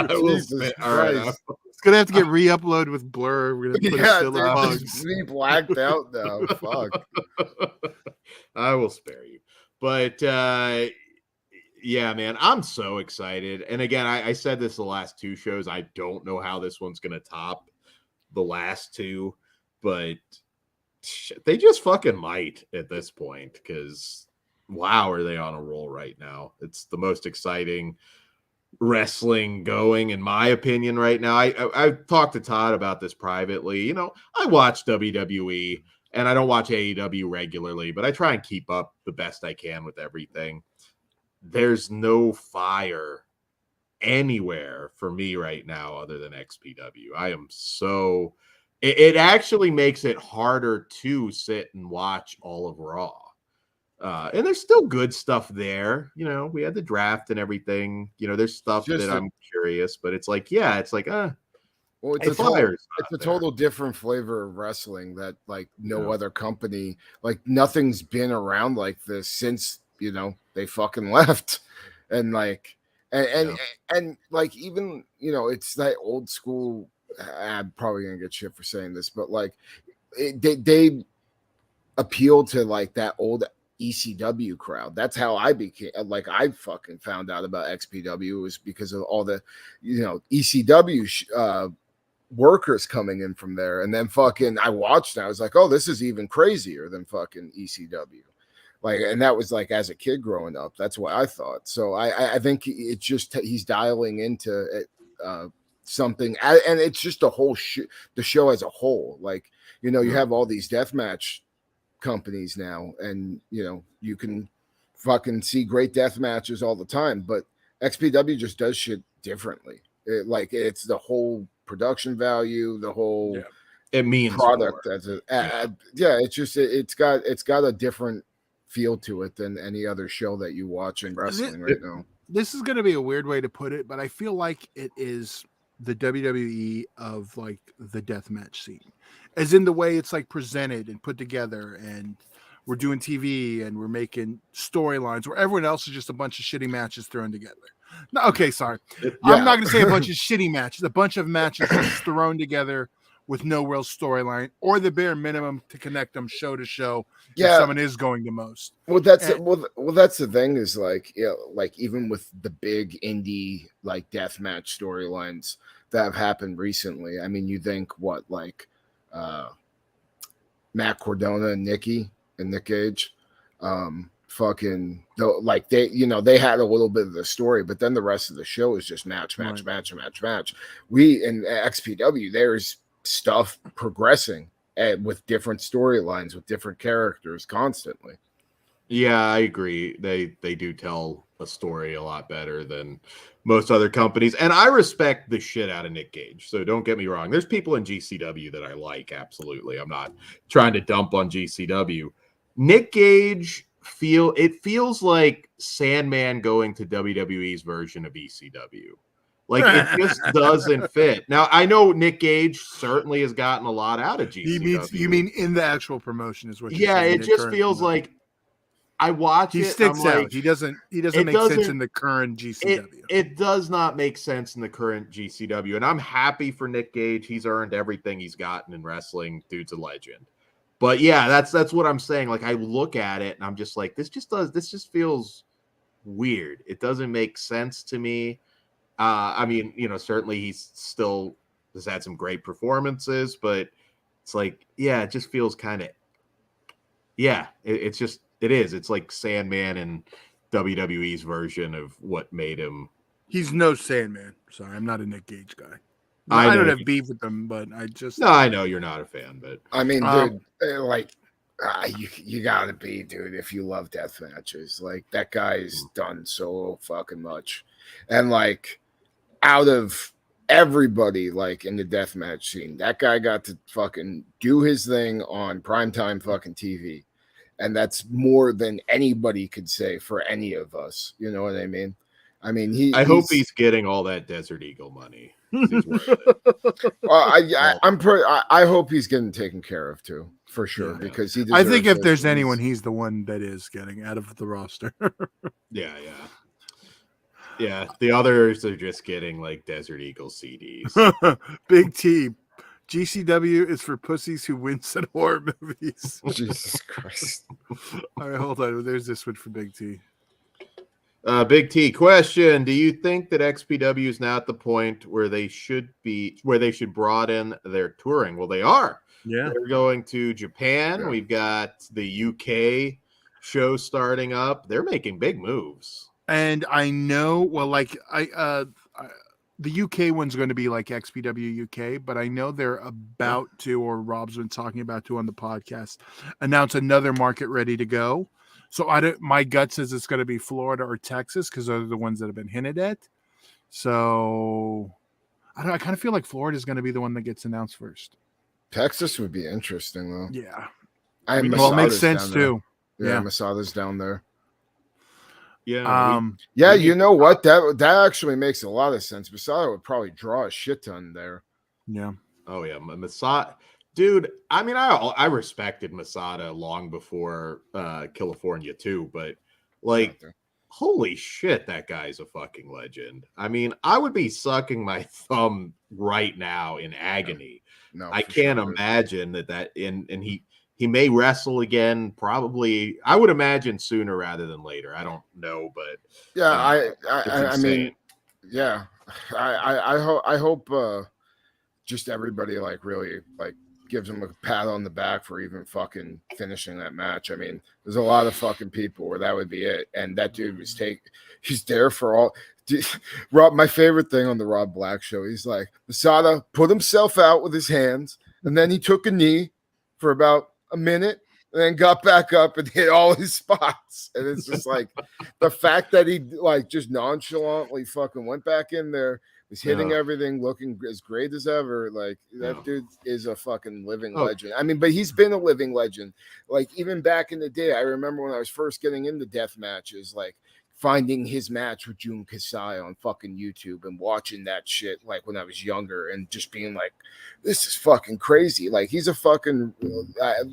Jesus Christ. It's gonna have to get re-uploaded with blur. We're gonna put bugs. Me blacked out now. Fuck. I will spare you, but yeah, man, I'm so excited. And again, I said this the last 2 shows. I don't know how this one's gonna top the last 2, but they just fucking might at this point because wow, are they on a roll right now? It's the most exciting wrestling going, in my opinion, right now. I've talked to Todd about this privately. You know, I watch WWE and I don't watch AEW regularly, but I try and keep up the best I can with everything. There's no fire anywhere for me right now other than XPW. I am so... It actually makes it harder to sit and watch all of Raw. And there's still good stuff there. You know, we had the draft and everything. You know, there's stuff that I'm curious, but it's like, well, it's a total different flavor of wrestling that like no other company, like nothing's been around like this since, you know, they fucking left. And like, and like, even, you know, it's that old school. I'm probably gonna get shit for saying this, but like they appeal to like that old ECW crowd. That's how I became like I fucking found out about XPW was because of all the, you know, ECW workers coming in from there, and then fucking I watched and I was like, oh, this is even crazier than fucking ECW. Like, and that was like as a kid growing up. That's what I thought. So I think it's just he's dialing into it, something, and it's just the show as a whole. Like, you know, you have all these deathmatch companies now, and you know, you can fucking see great death matches all the time, but XPW just does shit differently. It's the whole production value, the whole it means product more. as it's just it's got a different feel to it than any other show that you watch in wrestling right now. This is going to be a weird way to put it, but I feel like it is the WWE of like the deathmatch scene, as in the way it's like presented and put together, and we're doing TV and we're making storylines where everyone else is just a bunch of shitty matches thrown together. No, okay, sorry. I'm not going to say a bunch of shitty matches, a bunch of matches just thrown together with no real storyline or the bare minimum to connect them show to show. If someone is going the most. Well, that's the thing is like, like even with the big indie like deathmatch storylines that have happened recently. I mean, you think Matt Cardona and Nick Gage, like they had a little bit of the story, but then the rest of the show is just match. We in XPW, there's stuff progressing with different storylines, with different characters constantly. Yeah, I agree. They do tell a story a lot better than most other companies, and I respect the shit out of Nick Gage. So don't get me wrong. There's people in GCW that I like, absolutely. I'm not trying to dump on GCW. Nick Gage feels like Sandman going to WWE's version of ECW. Like, it just doesn't fit. Now, I know Nick Gage certainly has gotten a lot out of GCW. You mean in the actual promotion is what you're saying? Yeah, it just feels like I watch it. He sticks out. He doesn't make sense in the current GCW. It does not make sense in the current GCW. And I'm happy for Nick Gage. He's earned everything he's gotten in wrestling. Dude's a legend. But yeah, that's what I'm saying. Like, I look at it and I'm just like, this just feels weird. It doesn't make sense to me. I mean, certainly he's still has had some great performances, but it's like, it just feels kind of, it's like Sandman and WWE's version of what made him. He's no Sandman. Sorry, I'm not a Nick Gage guy. I don't have beef with them, but I know you're not a fan, but I mean, dude, you gotta be, dude, if you love death matches. Like, that guy's done so fucking much, and like, out of everybody, like in the deathmatch scene, that guy got to fucking do his thing on primetime fucking TV, and that's more than anybody could say for any of us. You know what I mean? I mean, I hope he's getting all that Desert Eagle money. I hope he's getting taken care of too, for sure, because he. I think if there's anyone, he's the one that is getting out of the roster. Yeah, the others are just getting like Desert Eagle CDs. Big T. GCW is for pussies who wince at horror movies. Jesus Christ. All right, hold on. There's this one for Big T. Big T question: do you think that XPW is now at the point where they should broaden their touring? Well, they are. Yeah, they're going to Japan. Yeah. We've got the UK show starting up. They're making big moves. And I know, the UK one's going to be like XPW UK, but I know they're about to, or Rob's been talking about to on the podcast, announce another market ready to go. So my gut says it's going to be Florida or Texas because those are the ones that have been hinted at. So I kind of feel like Florida is going to be the one that gets announced first. Texas would be interesting though. Yeah. It makes sense too. Yeah, Masada's down there. Yeah. You know what? That actually makes a lot of sense. Masada would probably draw a shit ton there. Yeah. Oh yeah, Masada, dude. I mean, I respected Masada long before California too, but like, holy shit, that guy's a fucking legend. I mean, I would be sucking my thumb right now in agony. No, I can't imagine that and he may wrestle again, probably. I would imagine sooner rather than later. I don't know, but I mean, I hope just everybody like really like gives him a pat on the back for even fucking finishing that match. I mean, there's a lot of fucking people where that would be it. And that dude was he's there for all. Rob, my favorite thing on the Rob Black show, he's like, Masada put himself out with his hands, and then he took a knee for about a minute, and then got back up and hit all his spots. And it's just like the fact that he like just nonchalantly fucking went back in there, was hitting everything, looking as great as ever. Like that dude is a fucking living legend. I mean, but he's been a living legend. Like even back in the day, I remember when I was first getting into death matches, like finding his match with Jun Kasai on fucking YouTube and watching that shit like when I was younger and just being like, this is fucking crazy. Like he's a fucking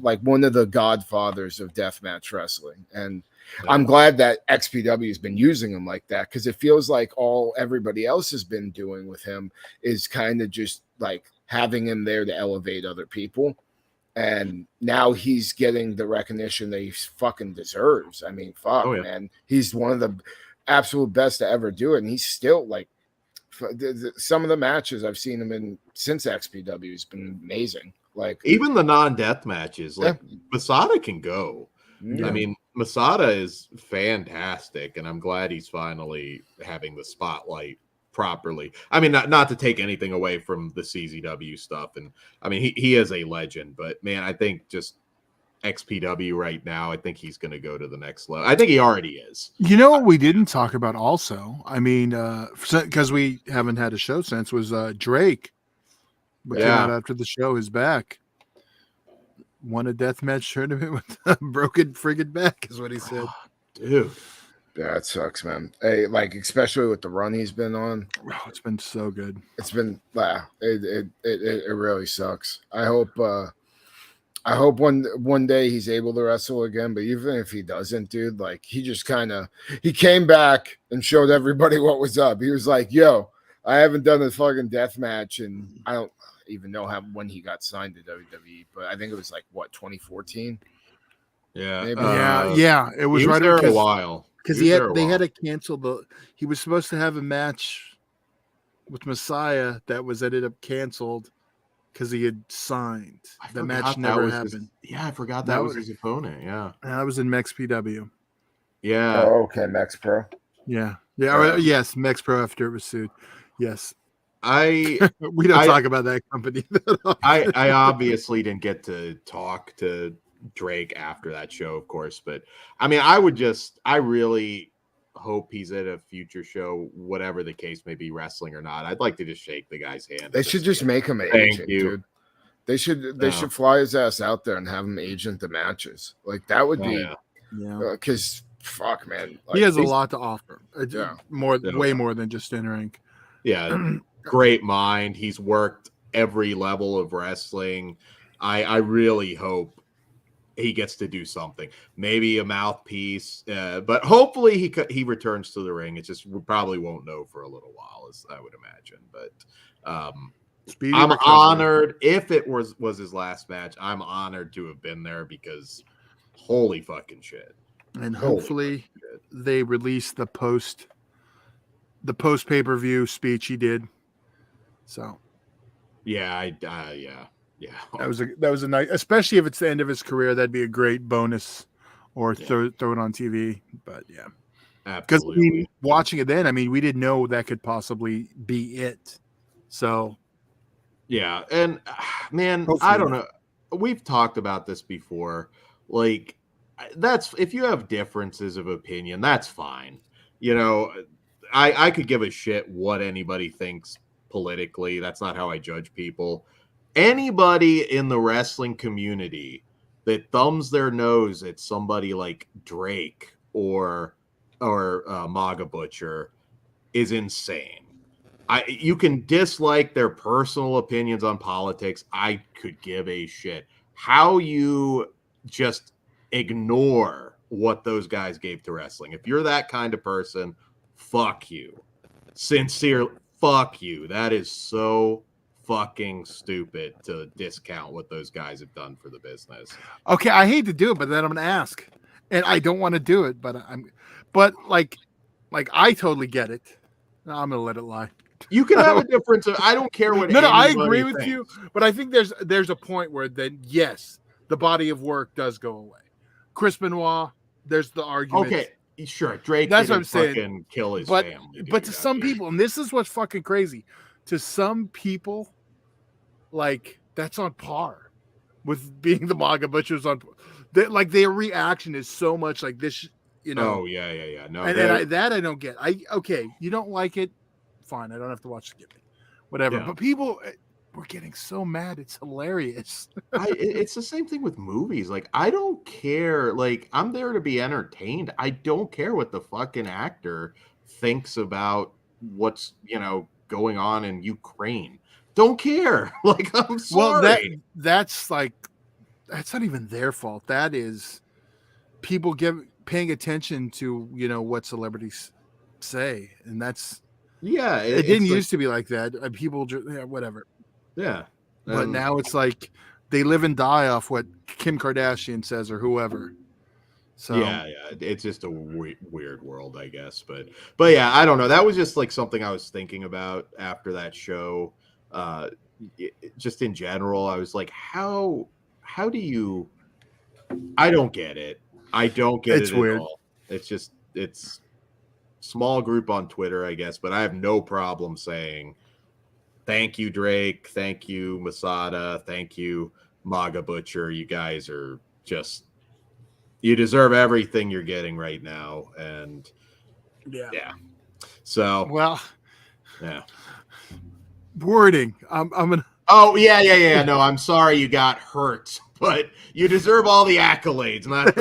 like one of the godfathers of deathmatch wrestling. And I'm glad that XPW has been using him like that, because it feels like all everybody else has been doing with him is kind of just like having him there to elevate other people. And now he's getting the recognition that he fucking deserves. I mean, fuck, man. He's one of the absolute best to ever do it. And he's still like, some of the matches I've seen him in since XPW has been amazing. Like even the non-death matches, like Masada can go. Yeah. I mean, Masada is fantastic, and I'm glad he's finally having the spotlight properly. I mean, not to take anything away from the CZW stuff, and I mean he is a legend, but man, I think just XPW right now, I think he's going to go to the next level. I think he already is. You know what we didn't talk about also? I mean, because we haven't had a show since, was Drake. But came out after the show is back. Won a deathmatch tournament with a broken friggin' back, is what he said. Dude. That sucks, man. Hey, like especially with the run he's been on. Oh, it's been so good. It's been it really sucks. I hope one day he's able to wrestle again, but even if he doesn't, dude, like he came back and showed everybody what was up. He was like, yo, I haven't done a fucking death match, and I don't even know when he got signed to WWE, but I think it was like 2014. Yeah, maybe. It was right there a while because they had to cancel he was supposed to have a match with Messiah that was ended up canceled because he had signed. The match never happened. I forgot that was his opponent. Yeah, that was in MexPW. Yeah. Oh, okay, Mex Pro. Yeah. Yes, Mex Pro after it was sued. Yes. We don't talk about that company. I obviously didn't get to talk to Drake after that show, of course, but I mean, I really hope he's at a future show, whatever the case may be, wrestling or not. I'd like to just shake the guy's hand. They should just make him an agent, dude. They should fly his ass out there and have him agent the matches. Like that would be, because fuck, man, like, he has a lot to offer. Way more than just in ring. Yeah. Great mind. He's worked every level of wrestling. I really hope he gets to do something. Maybe a mouthpiece, but hopefully he returns to the ring. It's just we probably won't know for a little while, as I would imagine. But I'm honored. If it was his last match, I'm honored to have been there because holy fucking shit. And hopefully they release the post pay-per-view speech he did. So, yeah. That was a nice, especially if it's the end of his career. That'd be a great bonus, or throw it on TV. But yeah, absolutely. Because watching it then, I mean, we didn't know that could possibly be it. So, yeah, and man, hopefully. I don't know. We've talked about this before. Like, that's if you have differences of opinion, that's fine. You know, I could give a shit what anybody thinks politically. That's not how I judge people. Anybody in the wrestling community that thumbs their nose at somebody like Drake or MAGA Butcher is insane. You can dislike their personal opinions on politics. I could give a shit. How you just ignore what those guys gave to wrestling. If you're that kind of person, fuck you. Sincerely, fuck you. That is so fucking stupid to discount what those guys have done for the business. Okay, I hate to do it, but then I'm gonna ask, and I don't want to do it, but like I totally get it. No, I'm gonna let it lie. You can have a difference. I don't care what. No, I agree with thinks. you, but I think there's a point where then yes, the body of work does go away. Chris Benoit, there's the argument. Okay, sure. Drake. That's what I'm saying. saying. Kill his family. But to some people, and this is what's fucking crazy, to some people, like that's on par with being the MAGA butchers. Like their reaction is so much like this. Oh yeah. No, and I don't get. Okay, you don't like it, fine. I don't have to watch it. Whatever. Yeah. But people were getting so mad. It's hilarious. It's the same thing with movies. Like I don't care. Like I'm there to be entertained. I don't care what the fucking actor thinks about what's going on in Ukraine. Don't care. Like I'm sorry. Well, that's not even their fault. That is people paying attention to what celebrities say, and that's it didn't used to be like that. People whatever. Yeah, but now it's like they live and die off what Kim Kardashian says or whoever. So yeah, it's just a weird world, I guess. But yeah, I don't know. That was just like something I was thinking about after that show. Just in general, I was like, how do you? I don't get it. I don't get it at all. It's small group on Twitter, I guess, but I have no problem saying thank you, Drake. Thank you, Masada. Thank you, MAGA Butcher. You guys are you deserve everything you're getting right now. And yeah. So, well, yeah. Wording. I'm gonna. Oh, yeah. No, I'm sorry you got hurt, but you deserve all the accolades. Not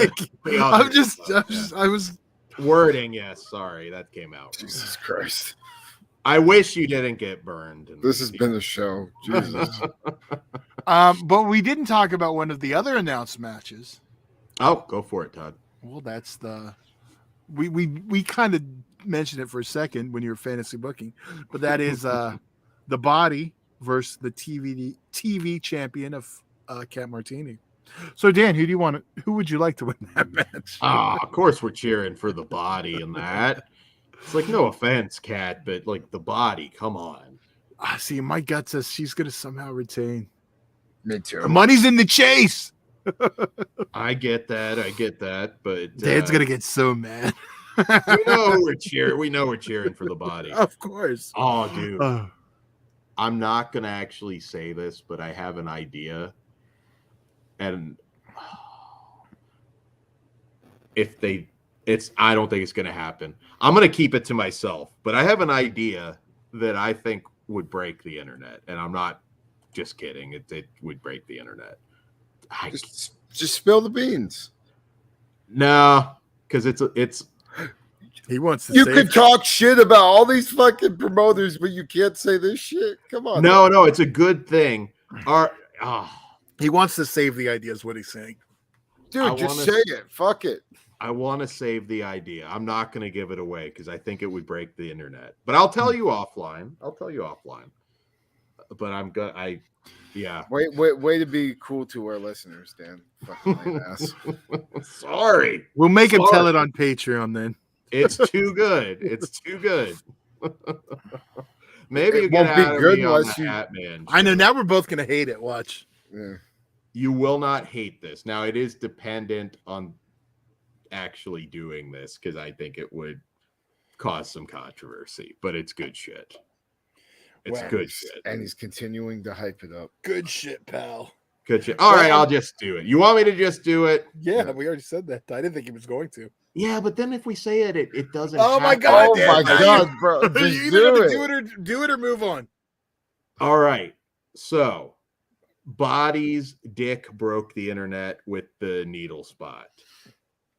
I was wording. Yes, sorry, that came out. Jesus Christ! I wish you didn't get burned. This has been a show. Jesus. But we didn't talk about one of the other announced matches. Oh, go for it, Todd. Well, that's we kind of mentioned it for a second when you were fantasy booking, but that is the Body versus the TV champion of Cat Martini. So Dan, who would you like to win that match? Of course we're cheering for the Body in that. It's like, no offense, Cat, but like the Body, come on. See, my gut says she's gonna somehow retain. Me too. The money's in the chase. I get that, but Dan's gonna get so mad. We know we're cheering for the Body. Of course. Oh, dude. I'm not going to actually say this, but I have an idea. And I don't think it's going to happen. I'm going to keep it to myself, but I have an idea that I think would break the internet. And I'm not just kidding. It would break the internet. Just spill the beans. No, because it's he wants to. You could talk shit about all these fucking promoters, but you can't say this shit. Come on. No, it's a good thing. He wants to save the idea, is what he's saying. Dude, just say it. Fuck it. I want to save the idea. I'm not going to give it away because I think it would break the internet. But I'll tell you offline. But yeah. Way to be cool to our listeners, Dan. Fucking ass. Sorry. We'll make him tell it on Patreon then. It's too good. Maybe it won't be good unless you. Man. I know. Now we're both gonna hate it. Watch. Yeah. You will not hate this. Now it is dependent on actually doing this because I think it would cause some controversy. But it's good shit. It's good shit. And he's continuing to hype it up. Good shit, pal. Good shit. All right, I'll just do it. You want me to just do it? Yeah, we already said that. I didn't think he was going to. Yeah, but then if we say it doesn't. Oh my god! Bro! You either do it or move on. All right. So, Body's dick broke the internet with the needle spot.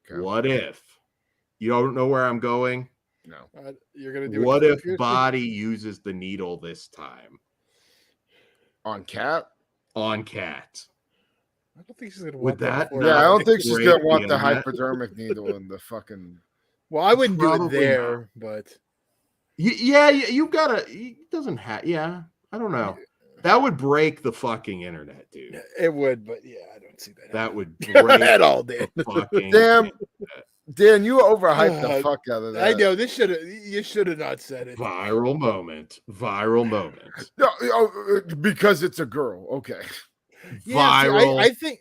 Okay. What if you don't know where I'm going? No. You're gonna do. What if Body uses the needle this time? On Cat. I don't think she's gonna want that. Yeah, I don't think she's gonna want the hypodermic needle in the fucking. Well, I wouldn't do it there, but you gotta. It doesn't have. Yeah, I don't know. That would break the fucking internet, dude. It would, but yeah, I don't see that. That would break at all, Dan. Dan, you overhyped the fuck out of that. I know this you should have not said it. Viral moment. No, because it's a girl. Okay. Yeah, Viral. I think.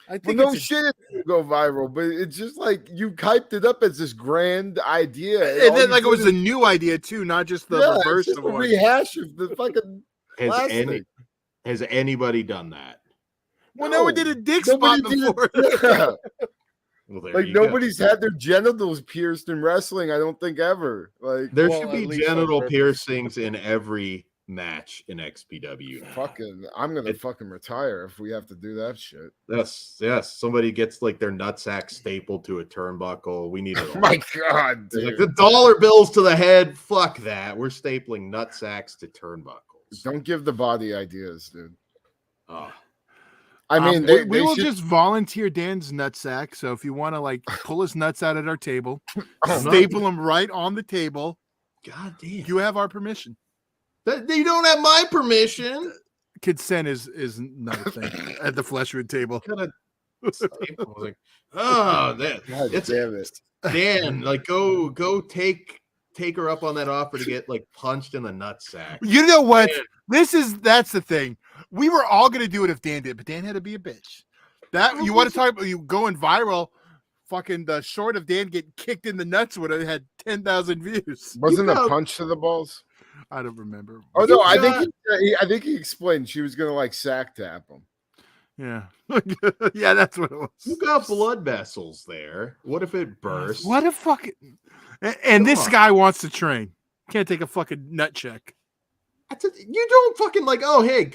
I think no shit it didn't go viral, but it's just like you hyped it up as this grand idea, and then like it was a new idea too, not just the reverse it's just of a one. rehash of the fucking. Has anybody done that? Well, no one did a dick spot before. Yeah. Well, like nobody's had their genitals pierced in wrestling. I don't think ever. Like there should be genital piercings in every match in XPW. I'm gonna fucking retire if we have to do that shit. Yes. Somebody gets like their nutsack stapled to a turnbuckle. We need it. Oh my god, dude. Like the dollar bills to the head. Fuck that. We're stapling nutsacks to turnbuckles. Don't give the body ideas, dude. Oh. I mean, we will just volunteer Dan's nutsack. So if you want to like pull his nuts out at our table, staple them right on the table. God damn, you have our permission. You don't have my permission. Consent is not a thing at the Fleshwood table. Like, oh, damn it, Dan! Like, go take her up on that offer to get like punched in the nutsack. You know what? Dan. That's the thing. We were all gonna do it if Dan did, but Dan had to be a bitch. That you want to talk about you going viral? Fucking the short of Dan getting kicked in the nuts would have had 10,000 views. Wasn't a punch to the balls? I don't remember. Oh no, I think he explained she was gonna like sack tap him. Yeah, yeah, that's what it was. You got blood vessels there. What if it bursts? What a fucking and this guy wants to train. Can't take a fucking nut check. You don't fucking like. Oh hey,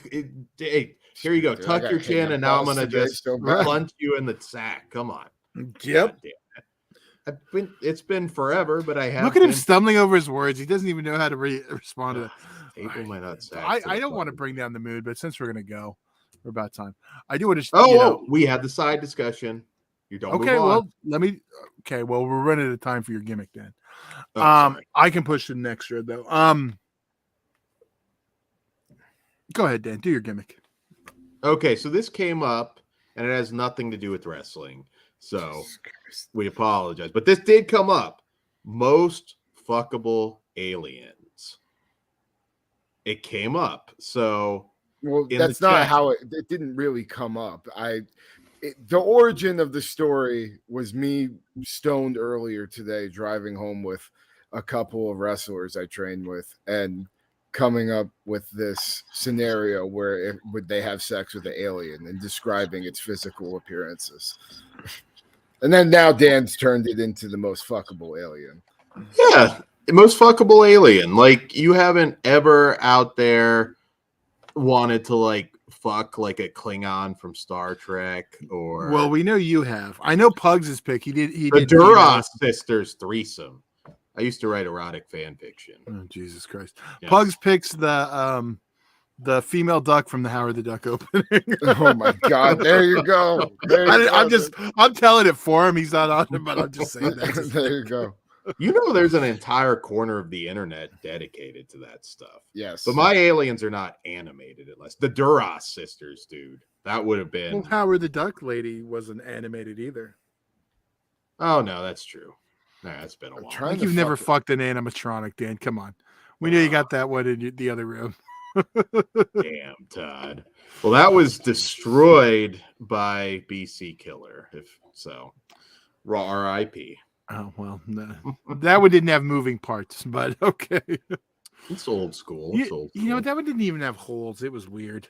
here you go. Dude, tuck your chin, and now I'm gonna just punch you in the sack. Come on. Yep. It's been forever, but I have. Look at him stumbling over his words. He doesn't even know how to respond to that. Staple my nutsack. I don't want to bring down the mood, but since we're gonna go, we're about time. I do want to. We had the side discussion. You don't. Okay, well, Okay, well, we're running out of time for your gimmick then. I can push to the next thread though. Go ahead, Dan. Do your gimmick. Okay, so this came up, and it has nothing to do with wrestling. So we apologize. But this did come up. Most fuckable aliens. It came up. So that's not how it didn't really come up. The origin of the story was me stoned earlier today, driving home with a couple of wrestlers I trained with, and coming up with this scenario where would they have sex with an alien and describing its physical appearances. And then now Dan's turned it into the most fuckable alien. Yeah, the most fuckable alien. Like, you haven't ever out there wanted to like fuck like a Klingon from Star Trek or. Well, we know you have. I know Pugs' pick. He did the Duras sisters threesome. I used to write erotic fan fiction. Oh, Jesus Christ. Yes. Pugs picks the female duck from the Howard the Duck opening. Oh my God. There you go. I'm telling it for him. He's not on it, but I'm just saying that. There you go. You know, there's an entire corner of the internet dedicated to that stuff. Yes. But my aliens are not animated unless the Duras sisters, dude. That would have been. Well, Howard the Duck lady wasn't animated either. Oh, no, that's true. Nah, that's been a while. I think you've never fucked an animatronic, Dan. Come on. We know you got that one in the other room. Damn, Todd. Well, that was destroyed by BC Killer. If so, RIP. Oh, well, no. That one didn't have moving parts, but okay. It's old school. You know, that one didn't even have holes. It was weird.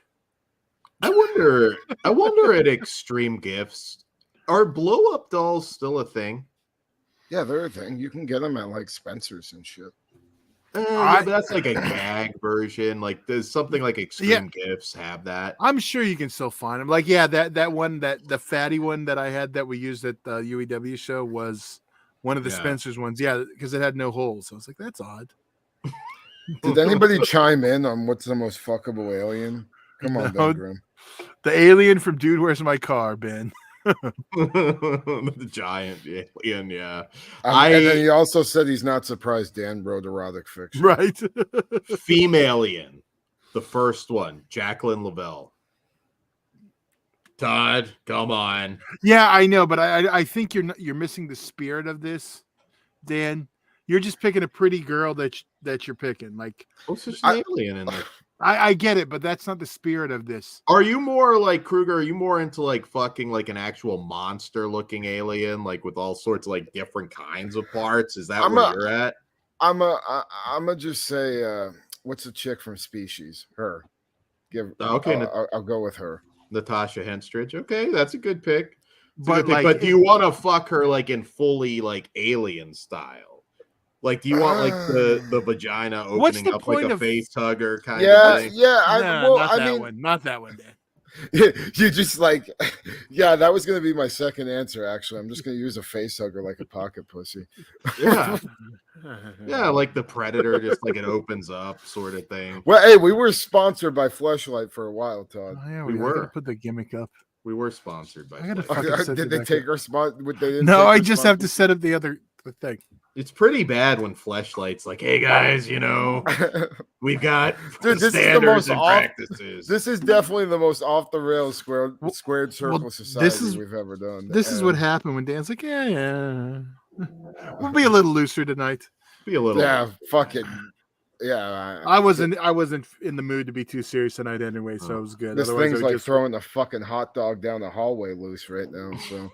I wonder at Extreme Gifts, are blow-up dolls still a thing? Yeah, they're a thing. You can get them at like Spencer's and shit. But that's like a gag version. Like, does something like Extreme Gifts have that? I'm sure you can still find them. Like, yeah, that one, the fatty one that I had that we used at the UEW show was one of the Spencer's ones. Yeah, because it had no holes. So I was like, that's odd. Did anybody chime in on what's the most fuckable alien? Come on, Ben Grimm. The alien from Dude, Where's My Car, Ben? The giant alien, yeah. And then he also said he's not surprised Dan wrote erotic fiction. Right. Female alien. The first one, Jacqueline Lavelle. Todd, come on. Yeah, I know, but I think you're missing the spirit of this, Dan. You're just picking a pretty girl that you're picking. Like, what's just an alien in there? I get it, but that's not the spirit of this. Are you more like Kruger? Are you more into like fucking like an actual monster looking alien, like with all sorts of like different kinds of parts? Is that where you're at? I'm gonna just say, what's the chick from Species? Her. Okay, I'll go with her. Natasha Henstridge. Okay, that's a good pick. But do you want to fuck her like in fully like alien style? Like, do you want like the vagina opening up like a face hugger kind of thing? Yeah, not that one, Dan. You just like, yeah, that was gonna be my second answer. Actually, I'm just gonna use a face hugger like a pocket pussy. Yeah, yeah, like the Predator, just like it opens up, sort of thing. Well, hey, we were sponsored by Fleshlight for a while, Todd. Oh, yeah, we were. Put the gimmick up. We were sponsored by. Did they take our spot? No, I just have to set up the thing. It's pretty bad when Fleshlight's like, "Hey guys, you know, we've got standards and practices." This is definitely the most off the rails squared circle society we've ever done. This is what happened when Dan's like, "Yeah, we'll be a little looser tonight." Fuck it. Yeah, I wasn't in the mood to be too serious tonight anyway, so it was good. This thing's like throwing the fucking hot dog down the hallway loose right now. So,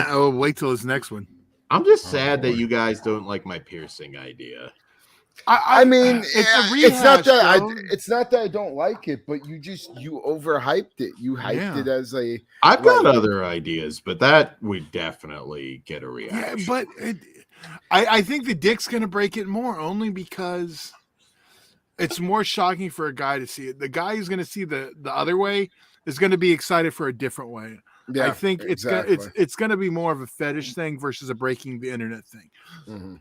oh, wait till his next one. I'm just sad that you guys don't like my piercing idea. I mean, it's not that I don't like it, but you overhyped it. You hyped it as a. I've got other ideas, but that would definitely get a reaction. Yeah, but I think the dick's gonna break it more, only because it's more shocking for a guy to see it. The guy who's gonna see the other way is gonna be excited for a different way. Yeah, I think it's going to be more of a fetish thing versus a breaking the internet thing. Mm-hmm.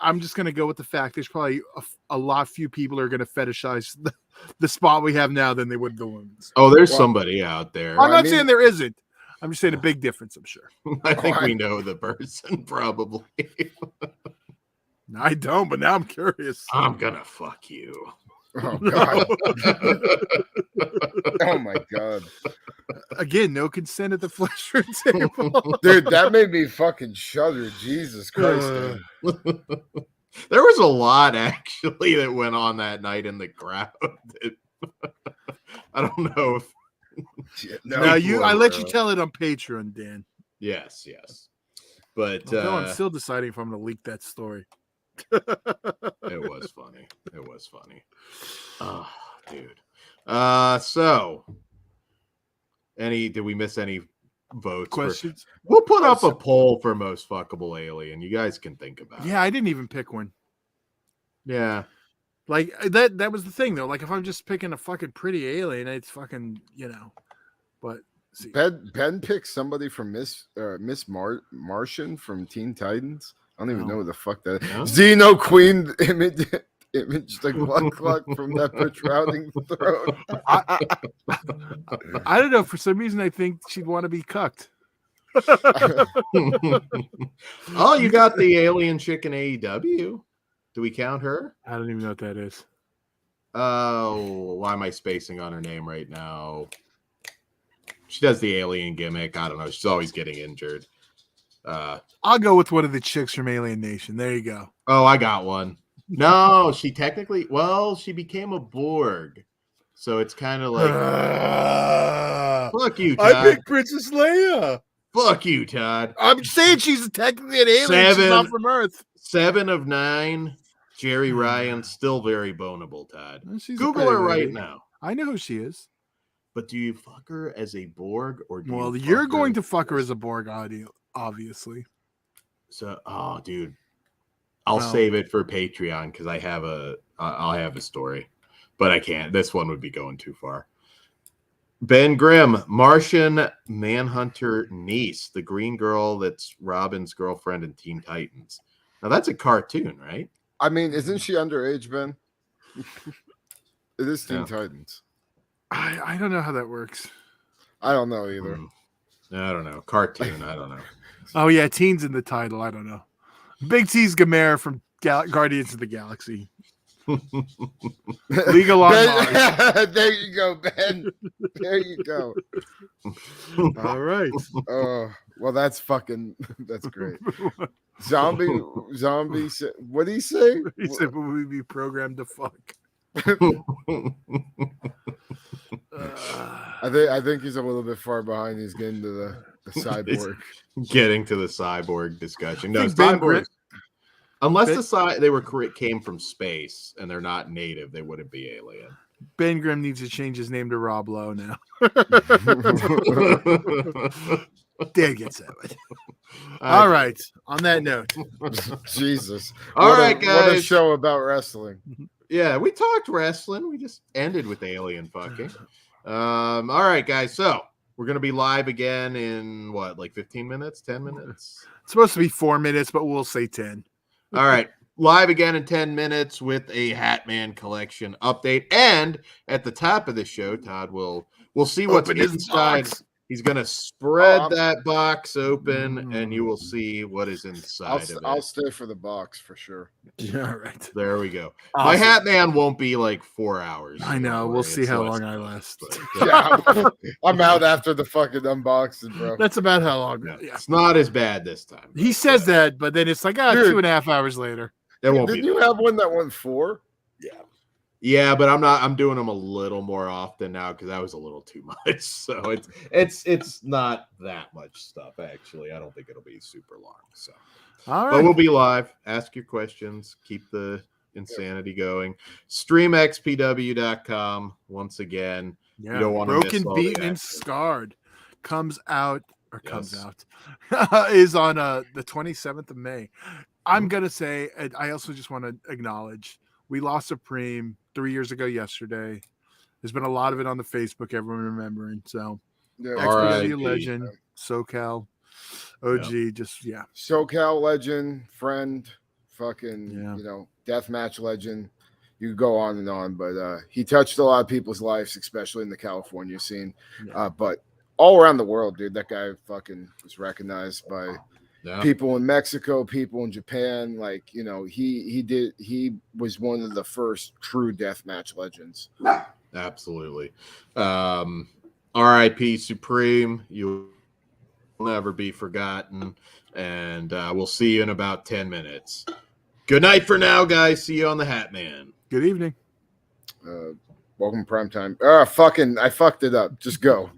I'm just going to go with the fact there's probably a few people are going to fetishize the spot we have now than they would the women's. Oh, there's somebody out there. I'm not saying there isn't. I'm just saying a big difference, I'm sure. I think we know the person probably. I don't, but now I'm curious. I'm going to fuck you. Oh God! Oh my God! Again, no consent at the flesh room table, dude. That made me fucking shudder. Jesus Christ! There was a lot actually that went on that night in the crowd. I don't know if. I let you tell it on Patreon, Dan. Yes, but I'm still deciding if I'm going to leak that story. It was funny. Oh, dude. So did we miss any votes? Questions? We'll put up a poll for most fuckable alien. You guys can think about it. Yeah, I didn't even pick one. Yeah. Like that was the thing though. Like if I'm just picking a fucking pretty alien, it's fucking, but see. Ben picked somebody from Miss Martian from Teen Titans. I don't even know what the fuck that is. Xeno Queen image the cluck from that protruding throat. I don't know. For some reason, I think she'd want to be cucked. Oh, you got the alien chick in AEW. Do we count her? I don't even know what that is. Oh, why am I spacing on her name right now? She does the alien gimmick. I don't know. She's always getting injured. I'll go with one of the chicks from Alien Nation. There you go. Oh, I got one. No, she became a Borg. So it's kind of like fuck you, Todd. I picked Princess Leia. Fuck you, Todd. I'm saying she's technically an alien. She's not from Earth. 7 of 9. Jerry Ryan, still very boneable, Todd. Google her right now. I know who she is. But do you fuck her as a Borg or do you're going to fuck her as a Borg obviously. So, dude, I'll save it for Patreon because I'll have a story, but I can't. This one would be going too far. Ben Grimm, Martian Manhunter niece, the green girl that's Robin's girlfriend in Teen Titans. Now that's a cartoon, right? I mean, isn't she underage, Ben? It is Teen Titans. I don't know how that works. I don't know either. I don't know. Cartoon, I don't know. Oh, yeah, Teen's in the title. I don't know. Big T's Gamera from Guardians of the Galaxy. Legal on Ben, there you go, Ben. There you go. All right. Oh, well, that's great. Zombie. What did he say? He said, "Will we be programmed to fuck?" I think he's a little bit far behind. He's getting to the cyborg. Getting to the cyborg discussion. No, Ben cyborgs. Unless came from space and they're not native, they wouldn't be alien. Ben Grimm needs to change his name to Rob Lowe now. Dad gets that one. All right. On that note, Jesus. All right, guys. What a show about wrestling. Yeah, we talked wrestling. We just ended with alien fucking. All right, guys. So we're gonna be live again in what, like 15 minutes, 10 minutes? It's supposed to be 4 minutes, but we'll say 10. All right. Live again in 10 minutes with a Hatman collection update. And at the top of the show, Todd we'll see what's inside. He's going to spread that box open, and you will see what is inside of it. I'll stay for the box for sure. Yeah, all right. There we go. Awesome. My Hatman won't be like 4 hours. I know. We'll see how long I last. Yeah, I'm out after the fucking unboxing, bro. That's about how long. Yeah. It's not as bad this time. He says that, but then it's like, 2.5 hours later. It won't Didn't you have one that went 4? Yeah. Yeah, but I'm doing them a little more often now because that was a little too much. So it's not that much stuff, actually. I don't think it'll be super long. So all right. But we'll be live. Ask your questions. Keep the insanity going. StreamXPW.com once again. Yeah. You don't want Broken, Beaten, and Scarred comes out is on the 27th of May. I'm gonna say, I also just want to acknowledge we lost Supreme 3 years ago yesterday. There's been a lot of it on the Facebook, everyone remembering. So XPW legend, SoCal OG, SoCal legend, friend, fucking deathmatch legend. You could go on and on, but he touched a lot of people's lives, especially in the California scene. Yeah. But all around the world, dude, that guy fucking was recognized by people in Mexico, people in Japan. Like, he was one of the first true deathmatch legends. Absolutely. R.I.P. Supreme. You will never be forgotten. And we'll see you in about 10 minutes. Good night for now, guys. See you on the Hatman. Good evening. Welcome to Primetime. I fucked it up. Just go.